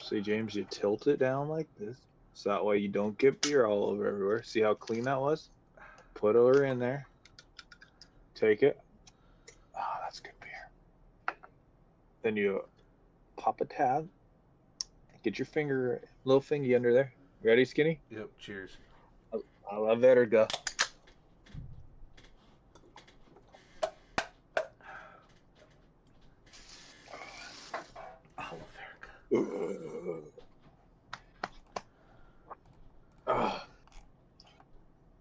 See, James, you tilt it down like this. So that way you don't get beer all over everywhere. See how clean that was? Put her in there. Take it. Oh, that's good beer. Then you pop a tab. Get your little fingy under there. Ready, Skinny? Yep. Cheers. I love that or go. Oh,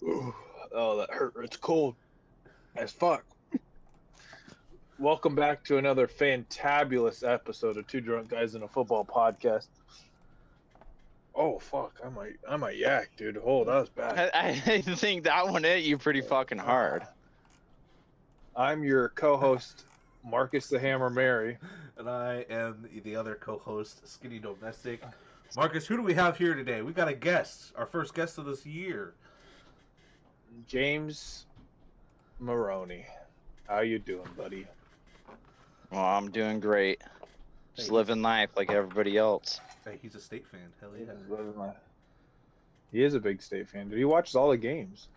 Oh, oh, that hurt. It's cold as fuck. Welcome back to another fantabulous episode of Two Drunk Guys in a Football Podcast. Oh fuck, I might yak, dude. Oh, that was bad. I think that one hit you pretty fucking hard. I'm your co-host, Marcus the Hammer Mary. And I am the other co-host, Skinny Domestic. Marcus, who do we have here today? We got a guest, our first guest of this year. James Maroney. How you doing, buddy? Well, I'm doing great. Just living life like everybody else. Hey, he's a State fan. Hell yeah. He is a big State fan. Dude, he watches all the games.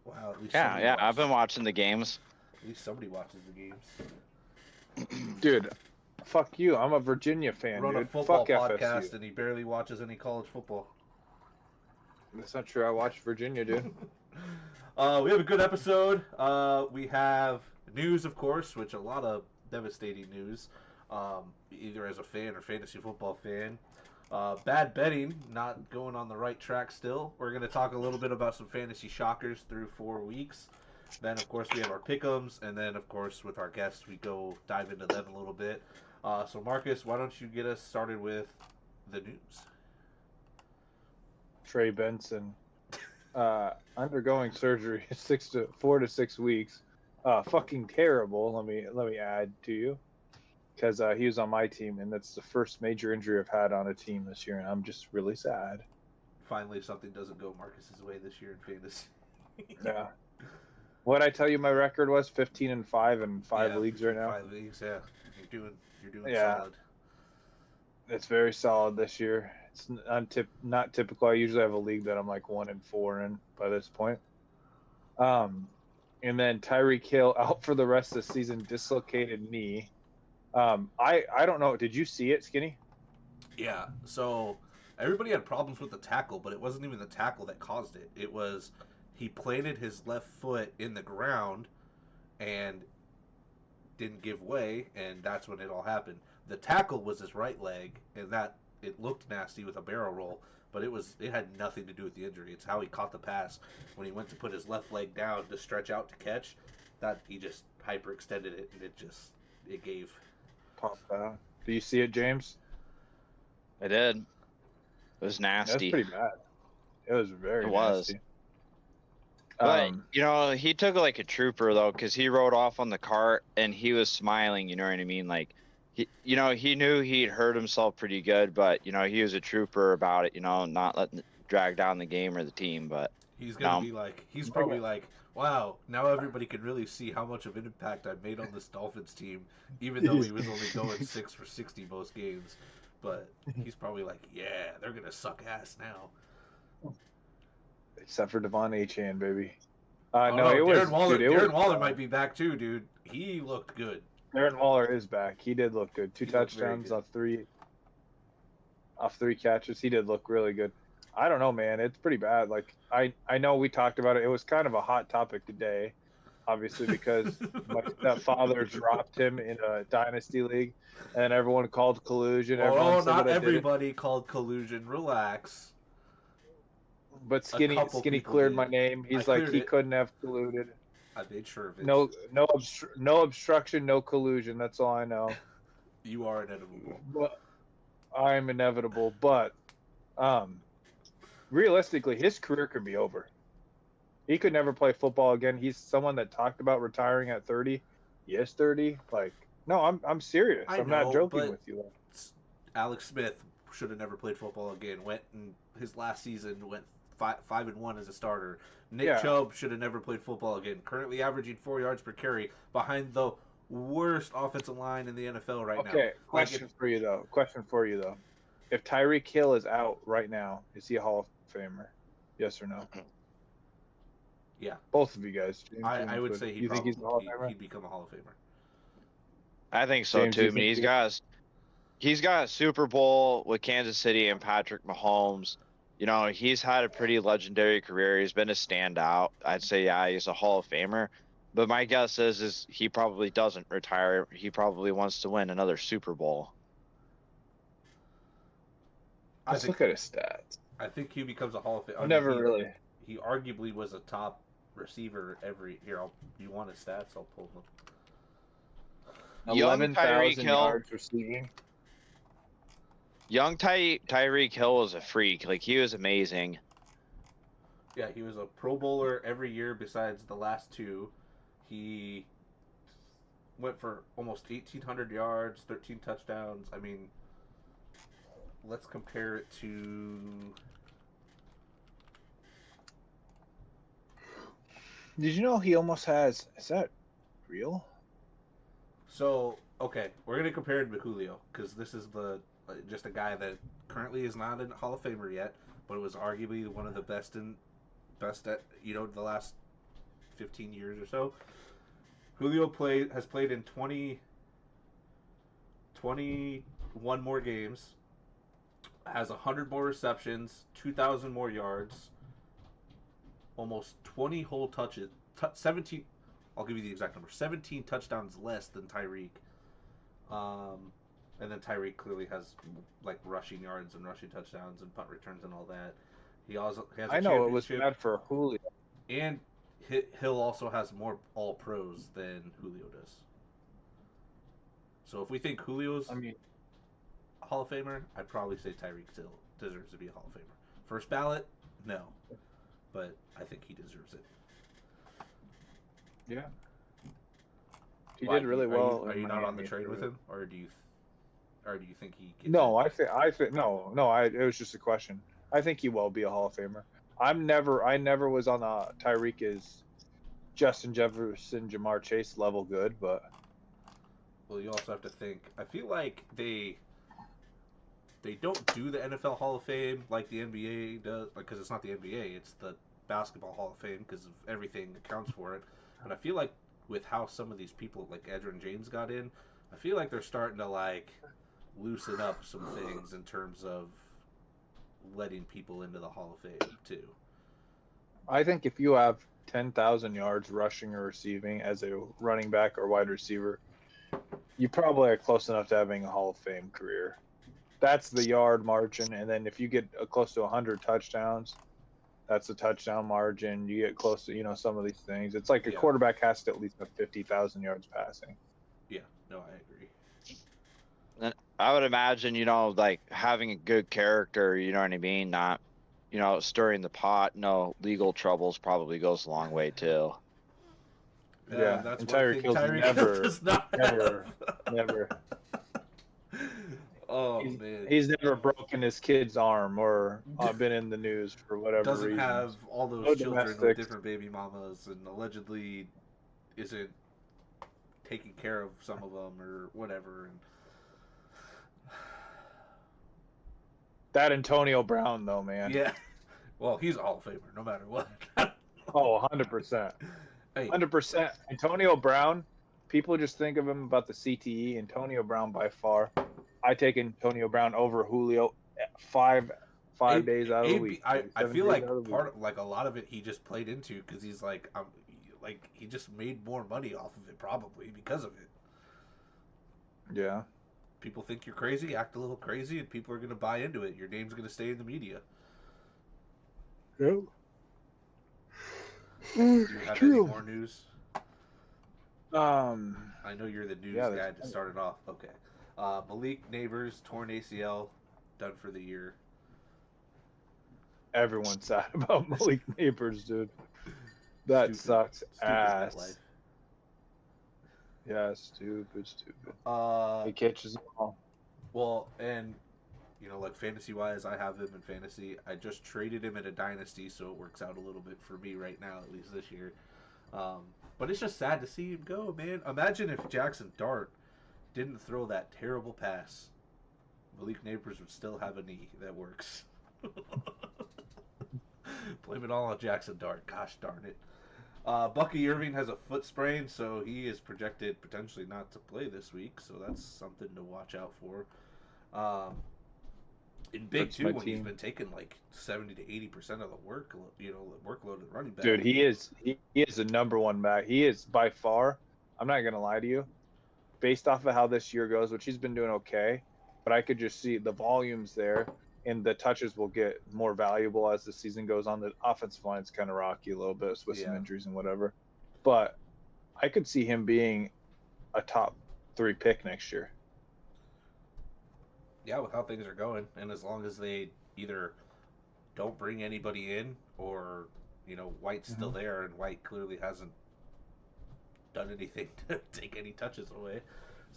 Wow. At least Yeah. I've been watching the games. At least somebody watches the games. Dude, fuck you. I'm a Virginia fan, Run dude. a football Fuck podcast FSU. and he barely watches any college football. That's not true. I watch Virginia, dude. We have a good episode. We have news, of course, which a lot of devastating news, either as a fan or fantasy football fan. Bad betting, not going on the right track still. We're going to talk a little bit about some fantasy shockers through 4 weeks. Then, of course, we have our pick'ems, and then, of course, with our guests, we go dive into them a little bit. So, Marcus, why don't you get us started with the news? Trey Benson, undergoing surgery 4 to 6 weeks. Fucking terrible. Let me add to you, because he was on my team, and that's the first major injury I've had on a team this year, and I'm just really sad. Finally, something doesn't go Marcus's way this year in fantasy. Yeah. What I tell you, my record was 15-5 in 5 leagues right now. 5 leagues, yeah. You're doing Yeah. solid. It's very solid this year. It's not typical. I usually have a league that I'm like 1-4 in by this point. And then Tyreek Hill out for the rest of the season, dislocated knee. I don't know. Did you see it, Skinny? Yeah. So everybody had problems with the tackle, but it wasn't even the tackle that caused it. It was he planted his left foot in the ground and didn't give way, and that's when it all happened. The tackle was his right leg, and that it looked nasty with a barrel roll, but it had nothing to do with the injury. It's how he caught the pass when he went to put his left leg down to stretch out to catch. That he just hyperextended it, and it gave. Popped out. Do you see it, James? I did. It was nasty. That's pretty bad. It was very nasty. But, he took it like a trooper, though, because he rode off on the cart, and he was smiling, you know what I mean? Like, he knew he'd hurt himself pretty good, but, he was a trooper about it, not letting it drag down the game or the team, but... He's going to be like, he's probably like, wow, now everybody can really see how much of an impact I made on this Dolphins team, even though he was only going 6 for 60 most games. But he's probably like, yeah, they're going to suck ass now. Except for Devon Achane, baby. Darren Waller might be back too, dude. He looked good. Darren Waller is back. He did look good. 2 touchdowns off three catches. He did look really good. I don't know, man. It's pretty bad. Like I know we talked about it. It was kind of a hot topic today, obviously, because that father dropped him in a dynasty league, and everyone called collusion. Not everybody called collusion. Relax. But Skinny cleared my name. He's like he couldn't have colluded. I made sure of it. No obstruction, no collusion. That's all I know. You are inevitable. But I'm inevitable, but realistically, his career could be over. He could never play football again. He's someone that talked about retiring at 30. Yes, 30. Like, no, I'm serious. I'm not joking with you. Alex Smith should have never played football again. Went in his last season, went 5-1 as a starter. Nick Chubb should have never played football again. Currently averaging 4 yards per carry behind the worst offensive line in the NFL right now. Okay, question for you though. If Tyreek Hill is out right now, is he a Hall of Famer? Yes or no? Yeah. Both of you guys. James, I would say you think he's a Hall of Famer? he'd become a Hall of Famer. I think so James, too. you I mean, think he's got a Super Bowl with Kansas City and Patrick Mahomes. You know, he's had a pretty legendary career. He's been a standout. I'd say, yeah, he's a Hall of Famer. But my guess is he probably doesn't retire. He probably wants to win another Super Bowl. Let's look at his stats. I think he becomes a Hall of Famer. I've never really. He arguably was a top receiver every year. You want his stats? I'll pull them. 11,000 yards receiving. Young Tyreek Hill was a freak. Like, he was amazing. Yeah, he was a Pro Bowler every year besides the last two. He went for almost 1,800 yards, 13 touchdowns. I mean, let's compare it to... Did you know he almost has... Is that real? So, okay, we're going to compare him to Julio, because this is just a guy that currently is not a Hall of Famer yet, but was arguably one of the best at, the last 15 years or so. Julio has played in 21 more games, has 100 more receptions, 2,000 more yards, almost 20 whole touches, 17. I'll give you the exact number: 17 touchdowns less than Tyreek. And then Tyreek clearly has like rushing yards and rushing touchdowns and punt returns and all that. He also has a I know it was bad for Julio. And Hill also has more All Pros than Julio does. So if we think Julio's a Hall of Famer, I'd probably say Tyreek Hill deserves to be a Hall of Famer. First ballot, no, but I think he deserves it. Yeah, he did really well. Are you not on the train with him, or do you think he gets No, I think no. It was just a question. I think he will be a Hall of Famer. I never was on Tyreek is Justin Jefferson, Jamar Chase level good, but well, you also have to think. I feel like they don't do the NFL Hall of Fame like the NBA does, because it's not the NBA, it's the Basketball Hall of Fame because of everything that counts for it. But I feel like with how some of these people like Edgerrin James got in, I feel like they're starting to like loosen up some things in terms of letting people into the Hall of Fame too. I think if you have 10,000 yards rushing or receiving as a running back or wide receiver, you probably are close enough to having a Hall of Fame career. That's the yard margin, and then if you get close to 100 touchdowns, that's a touchdown margin. You get close to some of these things. It's like a quarterback has to at least have 50,000 yards passing. Yeah, no, I agree. And I would imagine, like having a good character, you know what I mean? Not, stirring the pot. No legal troubles probably goes a long way too. Yeah, that's and Tyreek Hill's never. Oh man, he's never broken his kid's arm or been in the news for whatever reason. Doesn't have all those children with different baby mamas, and allegedly isn't taking care of some of them or whatever. And that Antonio Brown, though, man. Yeah, well, he's a Hall of Famer no matter what. 100%. 100%. Antonio Brown. People just think of him about the CTE. Antonio Brown by far. I take Antonio Brown over Julio 5 days out of the week. I feel like a lot of it he just played into because he's like he just made more money off of it probably because of it. Yeah. People think you're crazy, act a little crazy, and people are going to buy into it. Your name's going to stay in the media. Yep. Do you have any more news? I know you're the news guy to start it off. Okay. Malik Neighbors, torn ACL, done for the year. Everyone's sad about Malik Neighbors, dude. That sucks ass. Yeah, stupid. He catches them all. Well, and like fantasy wise, I have him in fantasy. I just traded him in a dynasty, so it works out a little bit for me right now, at least this year. But it's just sad to see him go, man. Imagine if Jackson Dart didn't throw that terrible pass Malik Neighbors would still have a knee that works. Blame it all on Jackson Dart. Gosh darn it. Bucky Irving has a foot sprain, so he is projected potentially not to play this week. So that's something to watch out for. In Big That's Two, my when he's team. been taking like 70 to 80% of the workload at running back. Dude, he is the number one back. He is by far. I'm not gonna lie to you. Based off of how this year goes, which he's been doing okay, but I could just see the volumes there, and the touches will get more valuable as the season goes on. The offensive line's kind of rocky a little bit with some injuries and whatever, but I could see him being a top 3 pick next year. Yeah, with how things are going, and as long as they either don't bring anybody in, or White's still there, and White clearly hasn't done anything to take any touches away.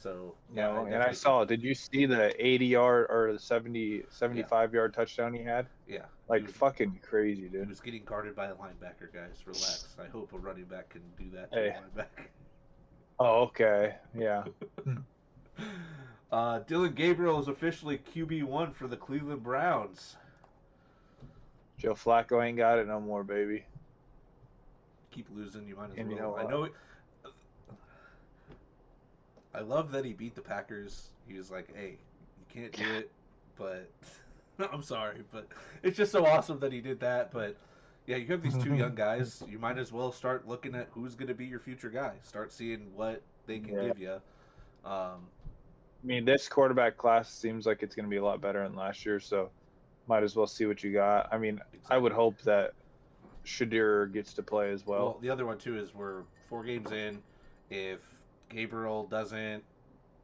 So yeah, No, and I saw. Did you see the 80-yard or the 75-yard touchdown he had? Yeah, like fucking crazy, dude. He was getting guarded by a linebacker, guys. Relax. I hope a running back can do that to Hey. a linebacker. Oh, okay, yeah. Dylan Gabriel is officially QB1 for the Cleveland Browns. Joe Flacco ain't got it no more, baby. Keep losing, you might as And well. you know what? I know. I love that he beat the Packers. He was like, "Hey, you can't do it," but I'm sorry, but it's just so awesome that he did that. But yeah, you have these two young guys. You might as well start looking at who's going to be your future guy. Start seeing what they can give you. I mean, this quarterback class seems like it's going to be a lot better than last year, so might as well see what you got. I mean, exactly. I would hope that Shadir gets to play as well. Well, the other one, too, is we're 4 games in. If Gabriel doesn't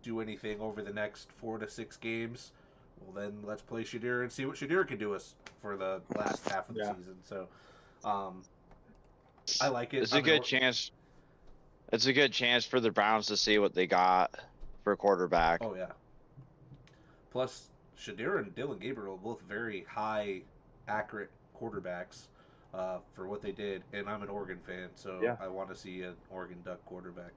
do anything over the next 4 to 6 games, well, then let's play Shadir and see what Shadir can do us for the last half of the season. So, I like it. It's a good chance. It's a good chance for the Browns to see what they got for a quarterback. Oh, yeah. Plus, Shadir and Dylan Gabriel are both very high, accurate quarterbacks for what they did. And I'm an Oregon fan, so I want to see an Oregon Duck quarterback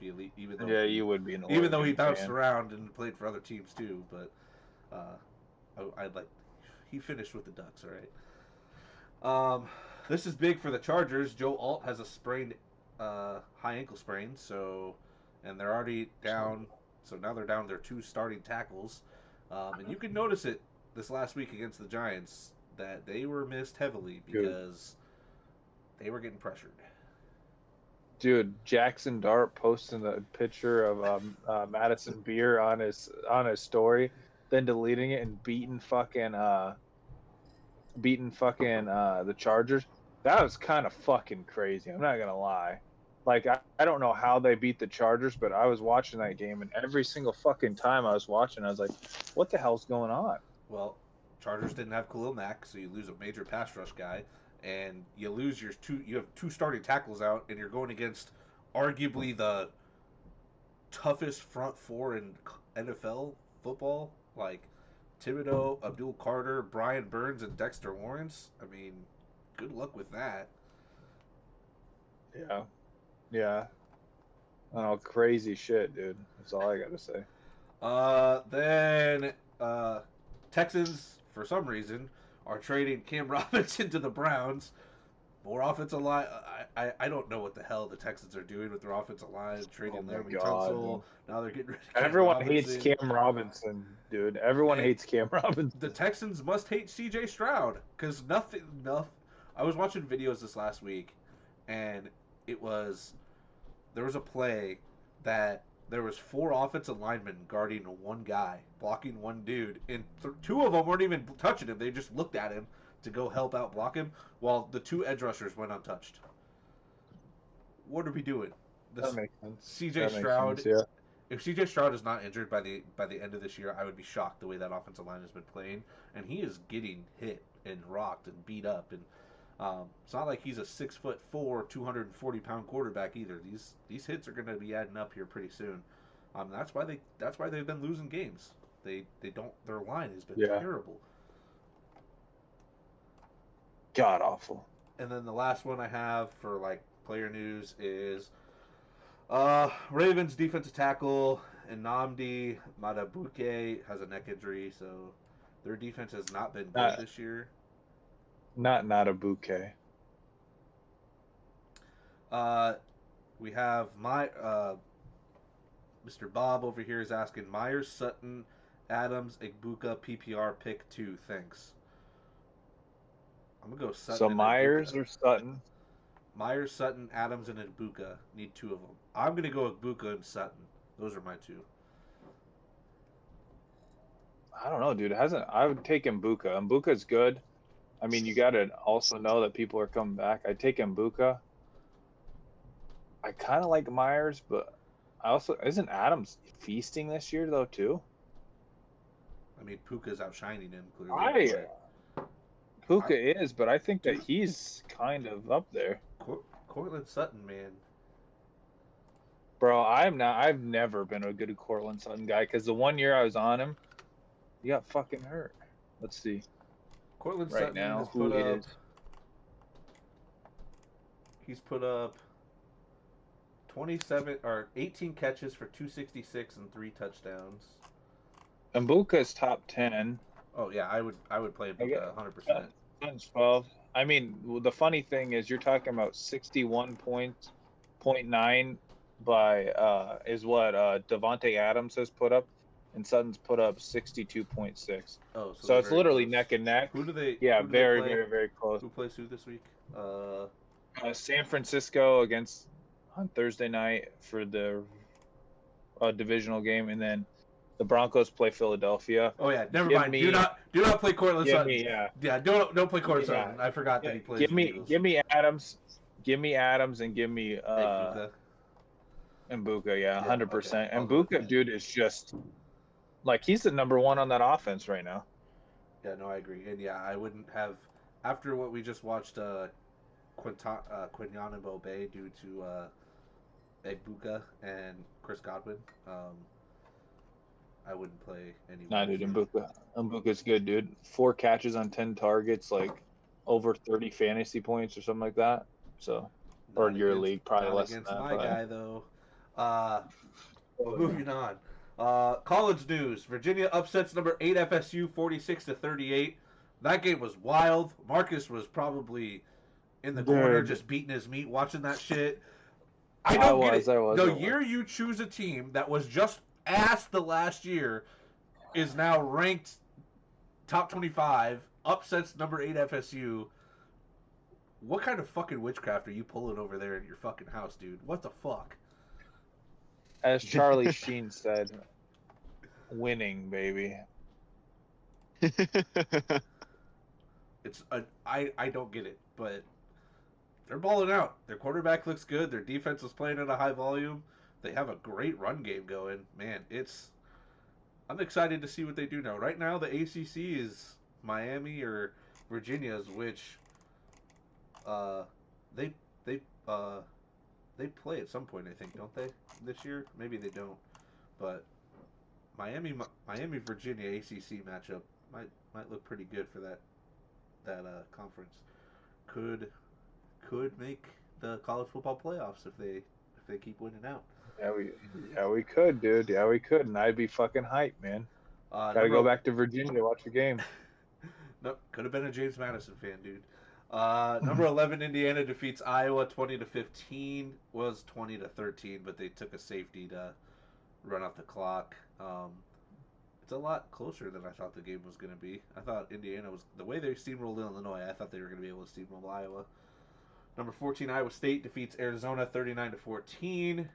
be elite. Even though you would be an Oregon even though he bounced fan. around and played for other teams too. But I'd like he finished with the Ducks, all right. This is big for the Chargers. Joe Alt has a sprained high ankle sprain, and they're already down. So now they're down their 2 starting tackles, and you can notice it this last week against the Giants that they were missed heavily because they were getting pressured. Dude, Jackson Dart posting a picture of Madison Beer on his story, then deleting it and beating fucking the Chargers. That was kind of fucking crazy. I'm not gonna lie. Like, I don't know how they beat the Chargers, but I was watching that game, and every single fucking time I was watching, I was like, what the hell's going on? Well, Chargers didn't have Khalil Mack, so you lose a major pass rush guy, and you lose you have 2 starting tackles out, and you're going against arguably the toughest front 4 in NFL football, like Thibodeau, Abdul Carter, Brian Burns, and Dexter Lawrence. I mean, good luck with that. Yeah. Oh, crazy shit, dude. That's all I gotta say. Then Texans, for some reason, are trading Cam Robinson to the Browns. More offensive line. I don't know what the hell the Texans are doing with their offensive line. Trading Larry Tunsil. Now they're getting rid of Cam Everyone Robinson. hates Cam Robinson, dude. Everyone hates Cam Robinson. The Texans must hate C.J. Stroud because nothing. I was watching videos this last week, and there was a play that there was 4 offensive linemen guarding 1 guy, blocking 1 dude, and 2 of them weren't even touching him. They just looked at him to go help out block him, while the 2 edge rushers went untouched. What are we doing? That makes sense. C.J. Stroud. If C.J. Stroud is not injured by the end of this year, I would be shocked the way that offensive line has been playing, and he is getting hit and rocked and beat up, and it's not like he's a 6'4", 240-pound quarterback either. These hits are going to be adding up here pretty soon. That's why they've been losing games. Their line has been terrible. God awful. And then the last one I have for player news is Ravens defensive tackle Nnamdi Madabuke has a neck injury, so their defense has not been good Not this year. not a bouquet. We have Mr. Bob over here is asking Myers, Sutton, Adams, Igbuka, PPR pick 2. Thanks. I'm gonna go Sutton. So and Myers Igbuka. or Sutton? Myers, Sutton, Adams, and Igbuka. Need 2 of them. I'm gonna go Igbuka and Sutton. Those are my 2. I don't know, dude. I would take Mbuka. Mbuka's good. I mean, you gotta also know that people are coming back. I'd take Mbuka. I kind of like Myers, but I also isn't Adams feasting this year though too. I mean, Puka's outshining him clearly. Puka is, but I think that he's kind of up there. Cortland Sutton, man. Bro, I've never been a good Cortland Sutton guy because the one year I was on him, he got fucking hurt. Let's see. Cortland Right Sutton now, has who put up. is? He's put up 18 catches for 266 and 3 touchdowns. Mbuka's top 10. Oh yeah, I would play Mbuka 100%. Sutton's 12. I mean, the funny thing is you're talking about 61.9 by is what Devontae Adams has put up, and Sutton's put up 62.6. Oh, so it's literally close. neck and neck. Who do they? Yeah, who do very, they play? very, very close. Who plays who this week? San Francisco on Thursday night for the divisional game, and then the Broncos play Philadelphia. Oh yeah, never mind. Do not play Cortland Sutton. Yeah, don't play Cortland Sutton. I forgot that he plays. Give me Adams, and give me Mbuka. Yeah, 100%. And Mbuka, dude, is just like he's the number 1 on that offense right now. Yeah, no, I agree, and yeah, I wouldn't have after what we just watched. Quinyanabo Bay due to Igbuka and Chris Godwin. I wouldn't play any. Nah, dude, Mbuka's good, dude. 4 catches on 10 targets, like over 30 fantasy points or something like that. So, or in your league, probably less than that. My guy though. Moving on. College news: Virginia upsets number 8 FSU 46-38. That game was wild. Marcus was probably in the corner just beating his meat watching that shit. I don't get it. The year you choose a team that was just ass the last year is now ranked top 25, upsets number 8 FSU. What kind of fucking witchcraft are you pulling over there in your fucking house, dude? What the fuck? As Charlie Sheen said, winning, baby. I don't get it, but they're balling out. Their quarterback looks good. Their defense is playing at a high volume. They have a great run game going. Man, I'm excited to see what they do now. Right now, the ACC is Miami or Virginia's, which they play at some point, I think, don't they? This year, maybe they don't, but Miami Virginia ACC matchup might look pretty good for that conference. Could make the college football playoffs if they keep winning out. Yeah, we could, dude. Yeah, we could, and I'd be fucking hyped, man. Gotta go back to Virginia to watch the game. Nope, could have been a James Madison fan, dude. Number 11 Indiana defeats Iowa 20-15. Was 20-13, but they took a safety to run off the clock. It's a lot closer than I thought the game was going to be. I thought Indiana was the way they steamrolled Illinois. I thought they were going to be able to steamroll Iowa. Number 14 Iowa State defeats Arizona 39-14.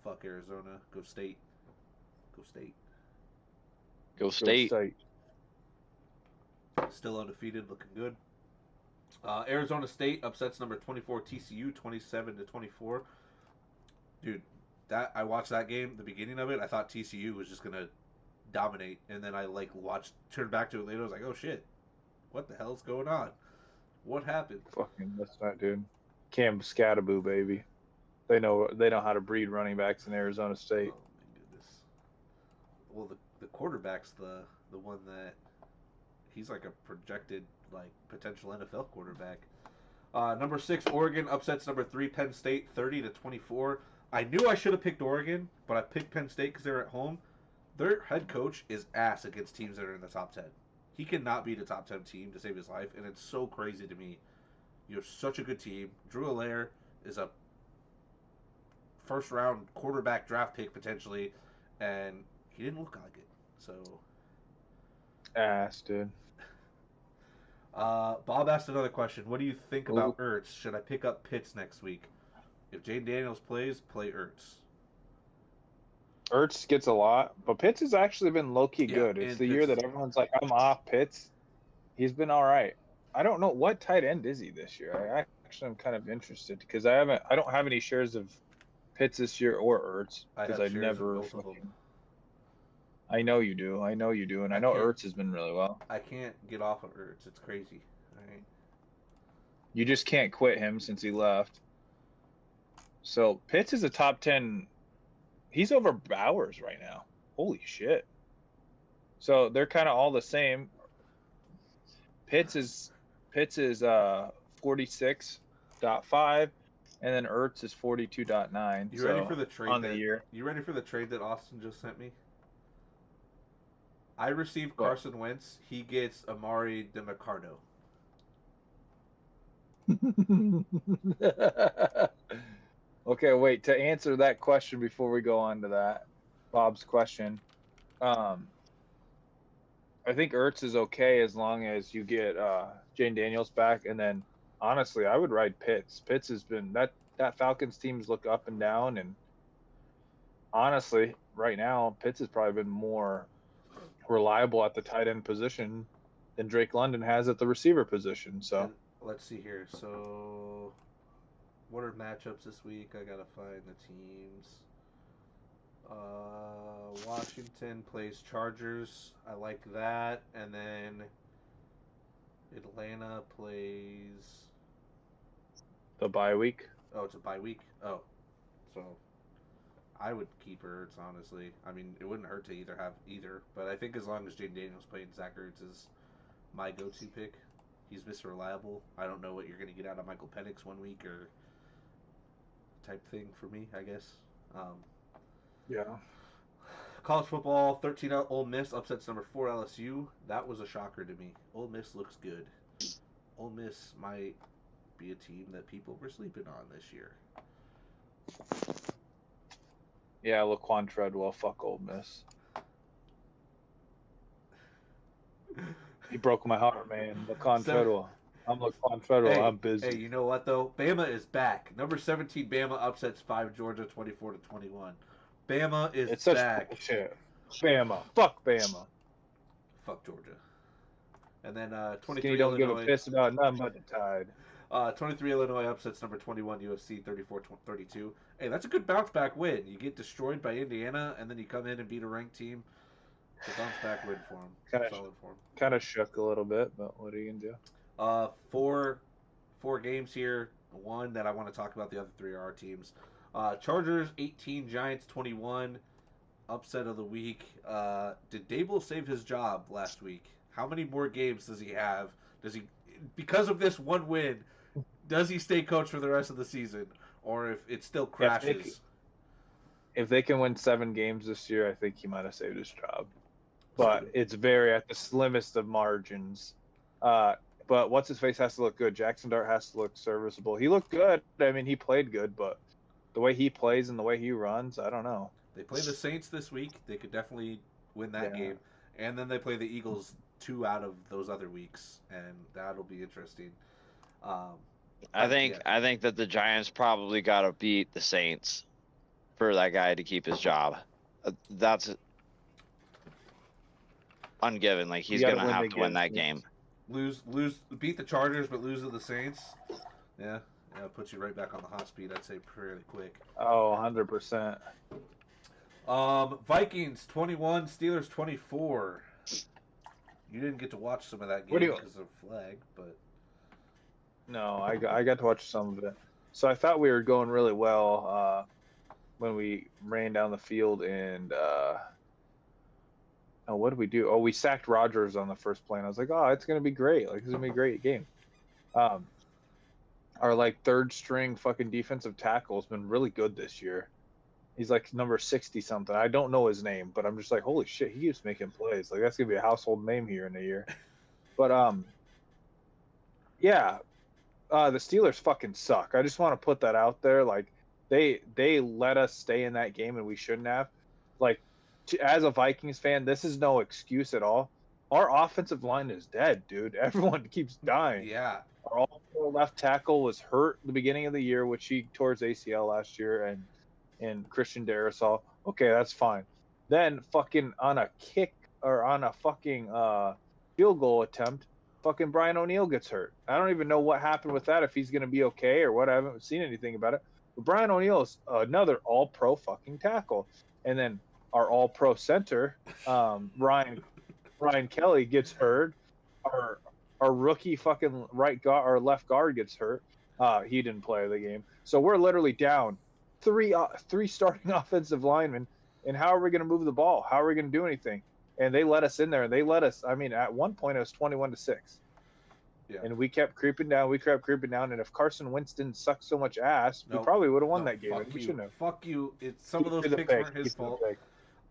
Fuck Arizona. Go State. Go State. Go State. Still undefeated, looking good. Arizona State upsets number 24 TCU 27-24. Dude, I watched that game, the beginning of it. I thought TCU was just gonna dominate, and then I turned back to it later. I was like, oh shit, what the hell's going on? What happened? Fucking that's right, dude. Cam Scattaboo, baby. They know how to breed running backs in Arizona State. Oh my goodness. Well, the quarterback's the one that he's like a projected potential NFL quarterback. Number 6 Oregon upsets number 3 Penn State 30-24. I knew I should have picked Oregon, but I picked Penn State because they're at home. Their head coach is ass against teams that are in the top 10. He cannot beat a top 10 team to save his life, and it's so crazy to me. You have such a good team. Drew Allaire is a first-round quarterback draft pick potentially, and he didn't look like it. So, ass, dude. Bob asked another question. What do you think about Ertz? Should I pick up Pitts next week? If Jane Daniels plays, play Ertz. Ertz gets a lot, but Pitts has actually been low-key good. It's the year that everyone's like, I'm off Pitts. He's been all right. I don't know what tight end is he this year. I actually am kind of interested because I don't have any shares of Pitts this year or Ertz because I never. I know you do. I know you do, and I know Ertz has been really well. I can't get off of Ertz. It's crazy. All right. You just can't quit him since he left. So Pitts is a top 10. He's over Bowers right now. Holy shit. So they're kind of all the same. Pitts is 46.5, and then Ertz is 42.9. You ready for the trade on the year? You ready for the trade that Austin just sent me? I received Carson Wentz. He gets Amari DeMarcado. Okay, wait. To answer that question before we go on to that, Bob's question, I think Ertz is okay as long as you get Jane Daniels back, and then honestly, I would ride Pitts. Pitts has been that Falcons teams look up and down, and honestly, right now, Pitts has probably been more reliable at the tight end position than Drake London has at the receiver position. So and let's see here. So what are matchups this week? I gotta find the teams. Washington plays Chargers. I like that. And then Atlanta plays the bye week. Oh, it's a bye week. Oh, so I would keep Ertz, honestly. I mean, it wouldn't hurt to have either. But I think as long as Jane Daniels playing, Zach Ertz is my go-to pick. He's Mr. Reliable. I don't know what you're going to get out of Michael Penix 1 week or type thing for me, I guess. Yeah. College football, 13-0 Ole Miss upsets number 4 LSU. That was a shocker to me. Ole Miss looks good. Ole Miss might be a team that people were sleeping on this year. Yeah, Laquan Treadwell, fuck Ole Miss. He broke my heart, man. Laquan Treadwell. I'm Laquan Treadwell. Hey, I'm busy. Hey, you know what though? Bama is back. Number 17, Bama upsets 5 Georgia 24-21. Bama is it's back. Such bullshit. Bama. Fuck Bama. Fuck Georgia. And then 23 Skinny don't Illinois. give a piss about nothing but the Tide. 23 Illinois upsets number 21 USC 34-32. Hey, that's a good bounce back win. You get destroyed by Indiana, and then you come in and beat a ranked team. It's a bounce back win for him. Solid for him. Kind of shook a little bit, but what are you gonna do? Four games here. One that I want to talk about. The other 3 are our teams. Chargers 18, Giants 21. Upset of the week. Did Dable save his job last week? How many more games does he have? Does he, because of this one win, does he stay coach for the rest of the season, or if it still crashes? If they can win 7 games this year, I think he might have saved his job. But it's very at the slimmest of margins. But what's his face has to look good. Jackson Dart has to look serviceable. He looked good. I mean, he played good, but the way he plays and the way he runs, I don't know. They play the Saints this week. They could definitely win that game. And then they play the Eagles 2 out of those other weeks, and that'll be interesting. I think that the Giants probably got to beat the Saints for that guy to keep his job. That's ungiven. Like, he's gonna have to win that game. Beat the Chargers, but lose to the Saints. Yeah, it puts you right back on the hot speed. I'd say fairly quick. Oh, 100%. Vikings 21, Steelers 24. You didn't get to watch some of that game because of flag, but no, I got to watch some of it. So I thought we were going really well when we ran down the field and what did we do? Oh, we sacked Rodgers on the first play. And I was like, oh, it's gonna be great. Like, it's gonna be a great game. Our like 3rd string fucking defensive tackle has been really good this year. He's like number 60 something. I don't know his name, but I'm just like, holy shit, he keeps making plays. Like that's gonna be a household name here in a year. But yeah, the Steelers fucking suck. I just want to put that out there. Like they let us stay in that game and we shouldn't have. Like as a Vikings fan, this is no excuse at all. Our offensive line is dead, dude. Everyone keeps dying. Yeah. Our all-pro left tackle was hurt at the beginning of the year, which he tore his ACL last year, and Christian Darrisaw. Okay, that's fine. Then fucking on a kick or on a fucking field goal attempt, fucking Brian O'Neill gets hurt. I don't even know what happened with that, if he's gonna be okay or what. I haven't seen anything about it. But Brian O'Neill is another all-pro fucking tackle, and then our all-pro center, Ryan Kelly gets hurt. Our rookie fucking right guard or left guard gets hurt. He didn't play the game, so we're literally down three starting offensive linemen. And how are we going to move the ball? How are we going to do anything? And they let us in there, and they let us. I mean, at one point it was 21-6. Yeah. And we kept creeping down. And if Carson Wentz didn't suck so much ass, we probably would have won that game. We shouldn't have. Fuck you. Some of those picks weren't his fault.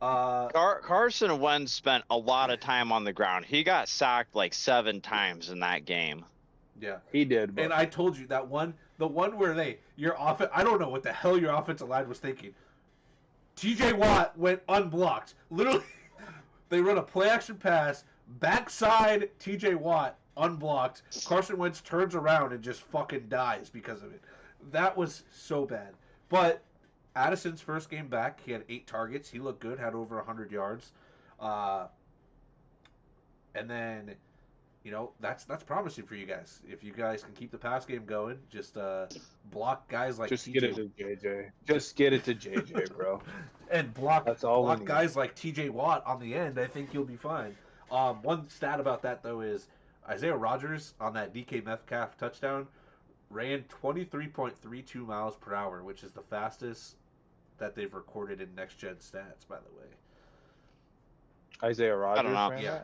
Carson Wentz spent a lot of time on the ground. He got sacked like 7 times in that game. Yeah, he did. But... And I told you that one, the one where I don't know what the hell your offensive line was thinking. TJ Watt went unblocked. Literally, they run a play action pass, backside TJ Watt unblocked. Carson Wentz turns around and just fucking dies because of it. That was so bad. But Addison's first game back, he had 8 targets. He looked good, had over 100 yards. And then, that's promising for you guys. If you guys can keep the pass game going, just block guys like TJ. Get it to JJ. Just get it to JJ, bro. And block guys like TJ Watt on the end. I think you'll be fine. One stat about that, though, is Isaiah Rodgers on that DK Metcalf touchdown ran 23.32 miles per hour, which is the fastest that they've recorded in Next Gen Stats, by the way. Isaiah Rodgers. I don't know. Yeah.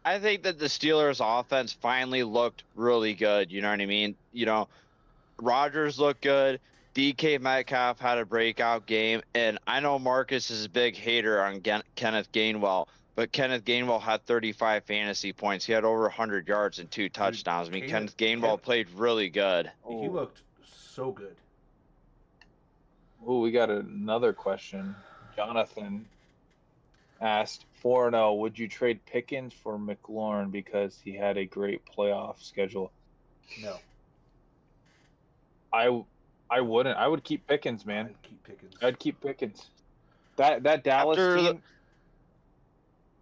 I think that the Steelers' offense finally looked really good. You know what I mean? Rodgers looked good. DK Metcalf had a breakout game, and I know Marcus is a big hater on Kenneth Gainwell, but Kenneth Gainwell had 35 fantasy points. He had over 100 yards and 2 touchdowns. Kenneth Gainwell played really good. He looked so good. Oh, we got another question. Jonathan asked, 4-0, would you trade Pickens for McLaurin because he had a great playoff schedule? No. I wouldn't. I would keep Pickens, man. I'd keep Pickens. That Dallas team.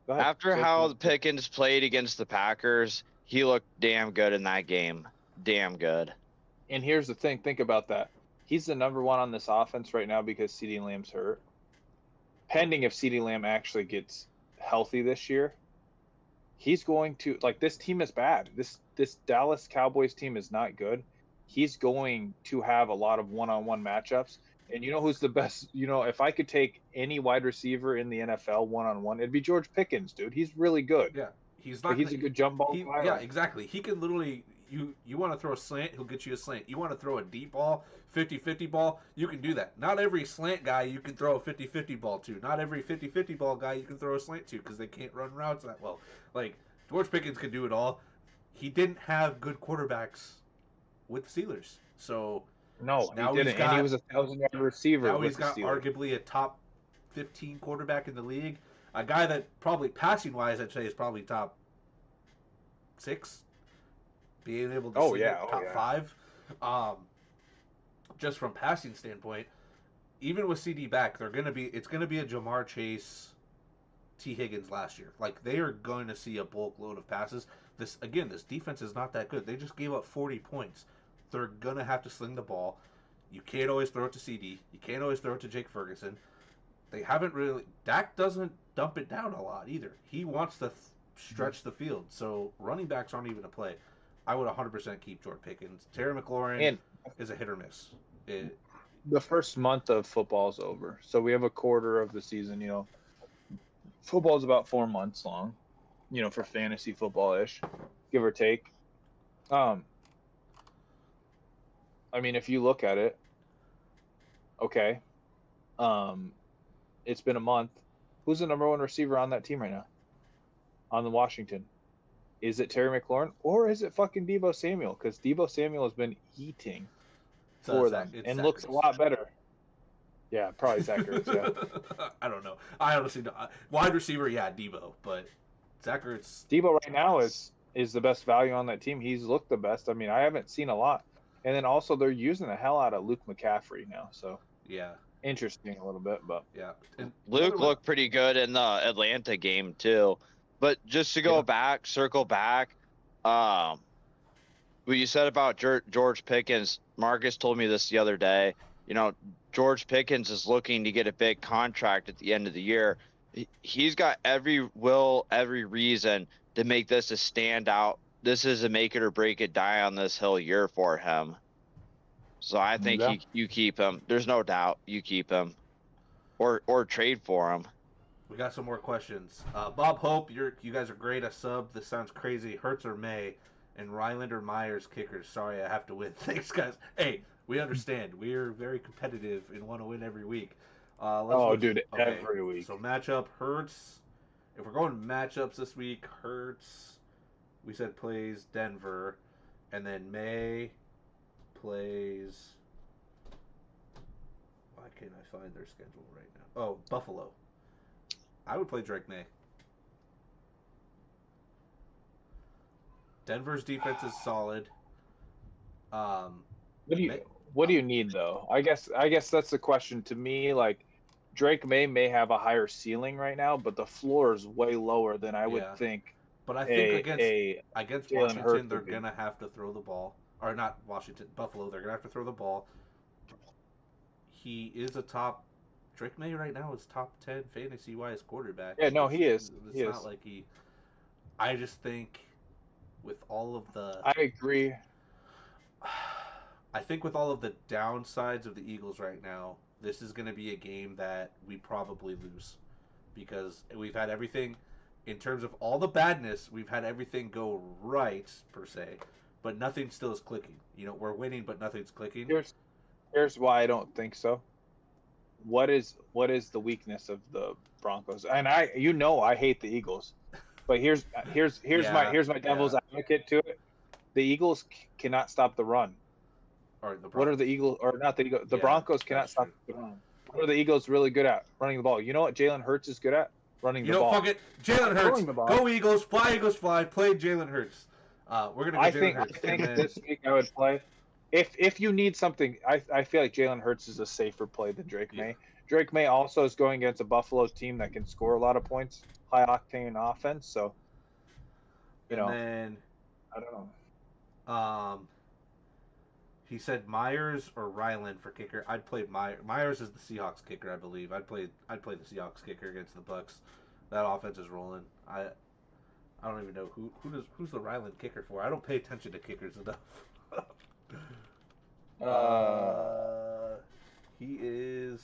After how Pickens played against the Packers, he looked damn good in that game. Damn good. And here's the thing. Think about that. He's the number 1 on this offense right now because CeeDee Lamb's hurt. Pending if CeeDee Lamb actually gets healthy this year, he's going to, this team is bad. This Dallas Cowboys team is not good. He's going to have a lot of one-on-one matchups. And you know who's the best? If I could take any wide receiver in the NFL one-on-one, it'd be George Pickens, dude. He's really good. Yeah. He's a good jump ball guy. Yeah, exactly. He can literally, you want to throw a slant, he'll get you a slant. You want to throw a deep ball, 50-50 ball, you can do that. Not every slant guy you can throw a 50-50 ball to. Not every 50-50 ball guy you can throw a slant to because they can't run routes that well. George Pickens could do it all. He didn't have good quarterbacks with the Steelers. So no, he didn't. And he was a 1,000-yard receiver. Now he's got arguably a top 15 quarterback in the league. A guy that probably passing-wise, I'd say, is probably top 6. Being able to top 5. Just from passing standpoint, even with CD back, it's gonna be a Jamar Chase, T. Higgins last year. They are going to see a bulk load of passes. This defense is not that good. They just gave up 40 points. They're gonna have to sling the ball. You can't always throw it to CD. You can't always throw it to Jake Ferguson. They haven't really. Dak doesn't dump it down a lot either. He wants to stretch the field. So running backs aren't even a play. I would 100% keep George Pickens. Terry McLaurin is a hit or miss. The first month of football is over, so we have a quarter of the season. Football is about 4 months long. For fantasy football-ish, give or take. If you look at it, okay, It's been a month. Who's the number one receiver on that team right now? On the Washington. Is it Terry McLaurin or is it fucking Deebo Samuel? Because Deebo Samuel has been eating for them and looks a lot better. Yeah, probably Zach Ertz, yeah. I don't know. I honestly don't. Wide receiver, yeah, Deebo, but Zach Ertz. Deebo right now is the best value on that team. He's looked the best. I mean, I haven't seen a lot. And then also they're using the hell out of Luke McCaffrey now, so yeah, interesting a little bit, but yeah. And Luke looked pretty good in the Atlanta game too. But just to go back, circle back, what you said about George Pickens, Marcus told me this the other day. You know, George Pickens is looking to get a big contract at the end of the year. He's got every reason to make this a standout. This is a make it or break it, die on this hill year for him. So I think you keep him. There's no doubt you keep him, or trade for him. We got some more questions. Bob Hope, you guys are great. A sub. This sounds crazy. Hertz or May, and Ryland or Myers kickers. Sorry, I have to win. Thanks, guys. Hey, we understand. We're very competitive and want to win every week. Every week. So matchup, Hertz. If we're going matchups this week, Hertz, we said plays Denver, and then May plays. Why can't I find their schedule right now? Oh, Buffalo. I would play Drake May. Denver's defense is solid. What do you need though? I guess that's the question to me. Like Drake may have a higher ceiling right now, but the floor is way lower than I would think. But I think against Washington, they're gonna have to throw the ball, or not Washington, Buffalo. They're gonna have to throw the ball. He is a top. Drake May right now is top 10 fantasy wise quarterback. Yeah, no, he is. It's not like he. I just think with all of the. I agree. I think with all of the downsides of the Eagles right now, this is going to be a game that we probably lose because we've had everything, in terms of all the badness, we've had everything go right per se, but nothing still is clicking. You know, we're winning, but nothing's clicking. Here's why I don't think so. What is the weakness of the Broncos? And I hate the Eagles, but here's my devil's advocate to it. The Eagles cannot stop the run. What are the Eagles, or not the Eagles? The Broncos cannot stop the run. What are the Eagles really good at? Running the ball. You know what Jalen Hurts is good at? Running the ball. Fuck it. Jalen Hurts. Go Eagles. Fly Eagles fly. Play Jalen Hurts. We're gonna. I think this week I would play. If you need something, I feel like Jalen Hurts is a safer play than Drake May. Drake May also is going against a Buffalo team that can score a lot of points, high octane offense. So, then, I don't know. He said Myers or Ryland for kicker. I'd play Myers. Myers is the Seahawks kicker, I believe. I'd play the Seahawks kicker against the Bucks. That offense is rolling. I don't even know who's the Ryland kicker for. I don't pay attention to kickers enough. He is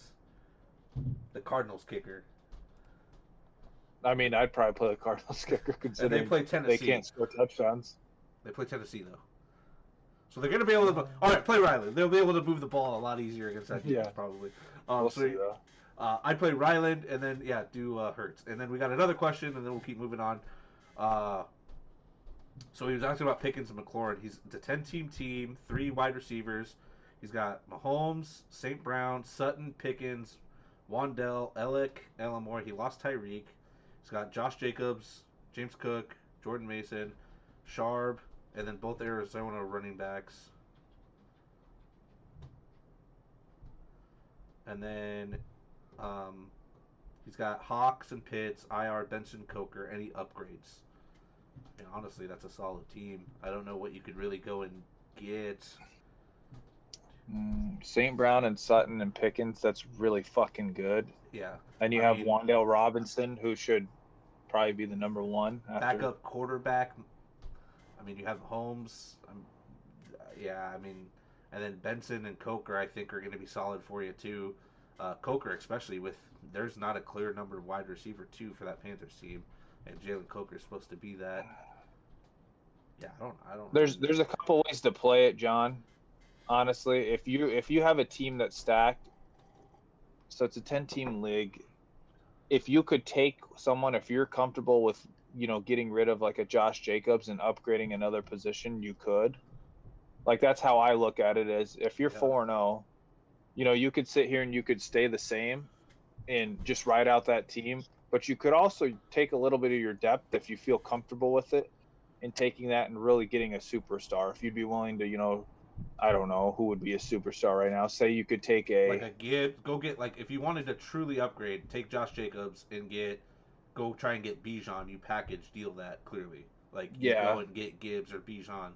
the Cardinals kicker. I mean, I'd probably play the Cardinals kicker considering and they play Tennessee. They can't score touchdowns. They play Tennessee though, so they're going to be able to. All right, play Ryland. They'll be able to move the ball a lot easier against that defense probably. We'll see though. I'd play Ryland and then do Hurts, and then we got another question, and then we'll keep moving on. So he was asking about Pickens and McLaurin. He's the 10-team team, 3 wide receivers. He's got Mahomes, St. Brown, Sutton, Pickens, Wandell, Ellamore. He lost Tyreek. He's got Josh Jacobs, James Cook, Jordan Mason, Sharp, and then both Arizona running backs. And then he's got Hawks and Pitts, IR, Benson, Coker, any upgrades. And honestly, that's a solid team. I don't know what you could really go and get. St. Brown and Sutton and Pickens, that's really fucking good. Yeah. And you have Wandale Robinson, who should probably be the number 1. Backup quarterback. I mean, you have Holmes. And then Benson and Coker, I think, are going to be solid for you, too. Coker, especially with, there's not a clear number wide receiver, too, for that Panthers team. And Jalen Coker is supposed to be that. Yeah, I don't. There's a couple ways to play it, John. Honestly, if you have a team that's stacked, So it's a 10-team league. If you could take someone, if you're comfortable with, getting rid of like a Josh Jacobs and upgrading another position, you could. Like, that's how I look at it, is if you're 4-0, you could sit here and you could stay the same and just ride out that team. But you could also take a little bit of your depth if you feel comfortable with it, and taking that and really getting a superstar. If you'd be willing to, I don't know who would be a superstar right now. Say you could take like a Gibbs, go get, like, if you wanted to truly upgrade, take Josh Jacobs and go try and get Bijan. You package deal that clearly. Like, you go and get Gibbs or Bijan,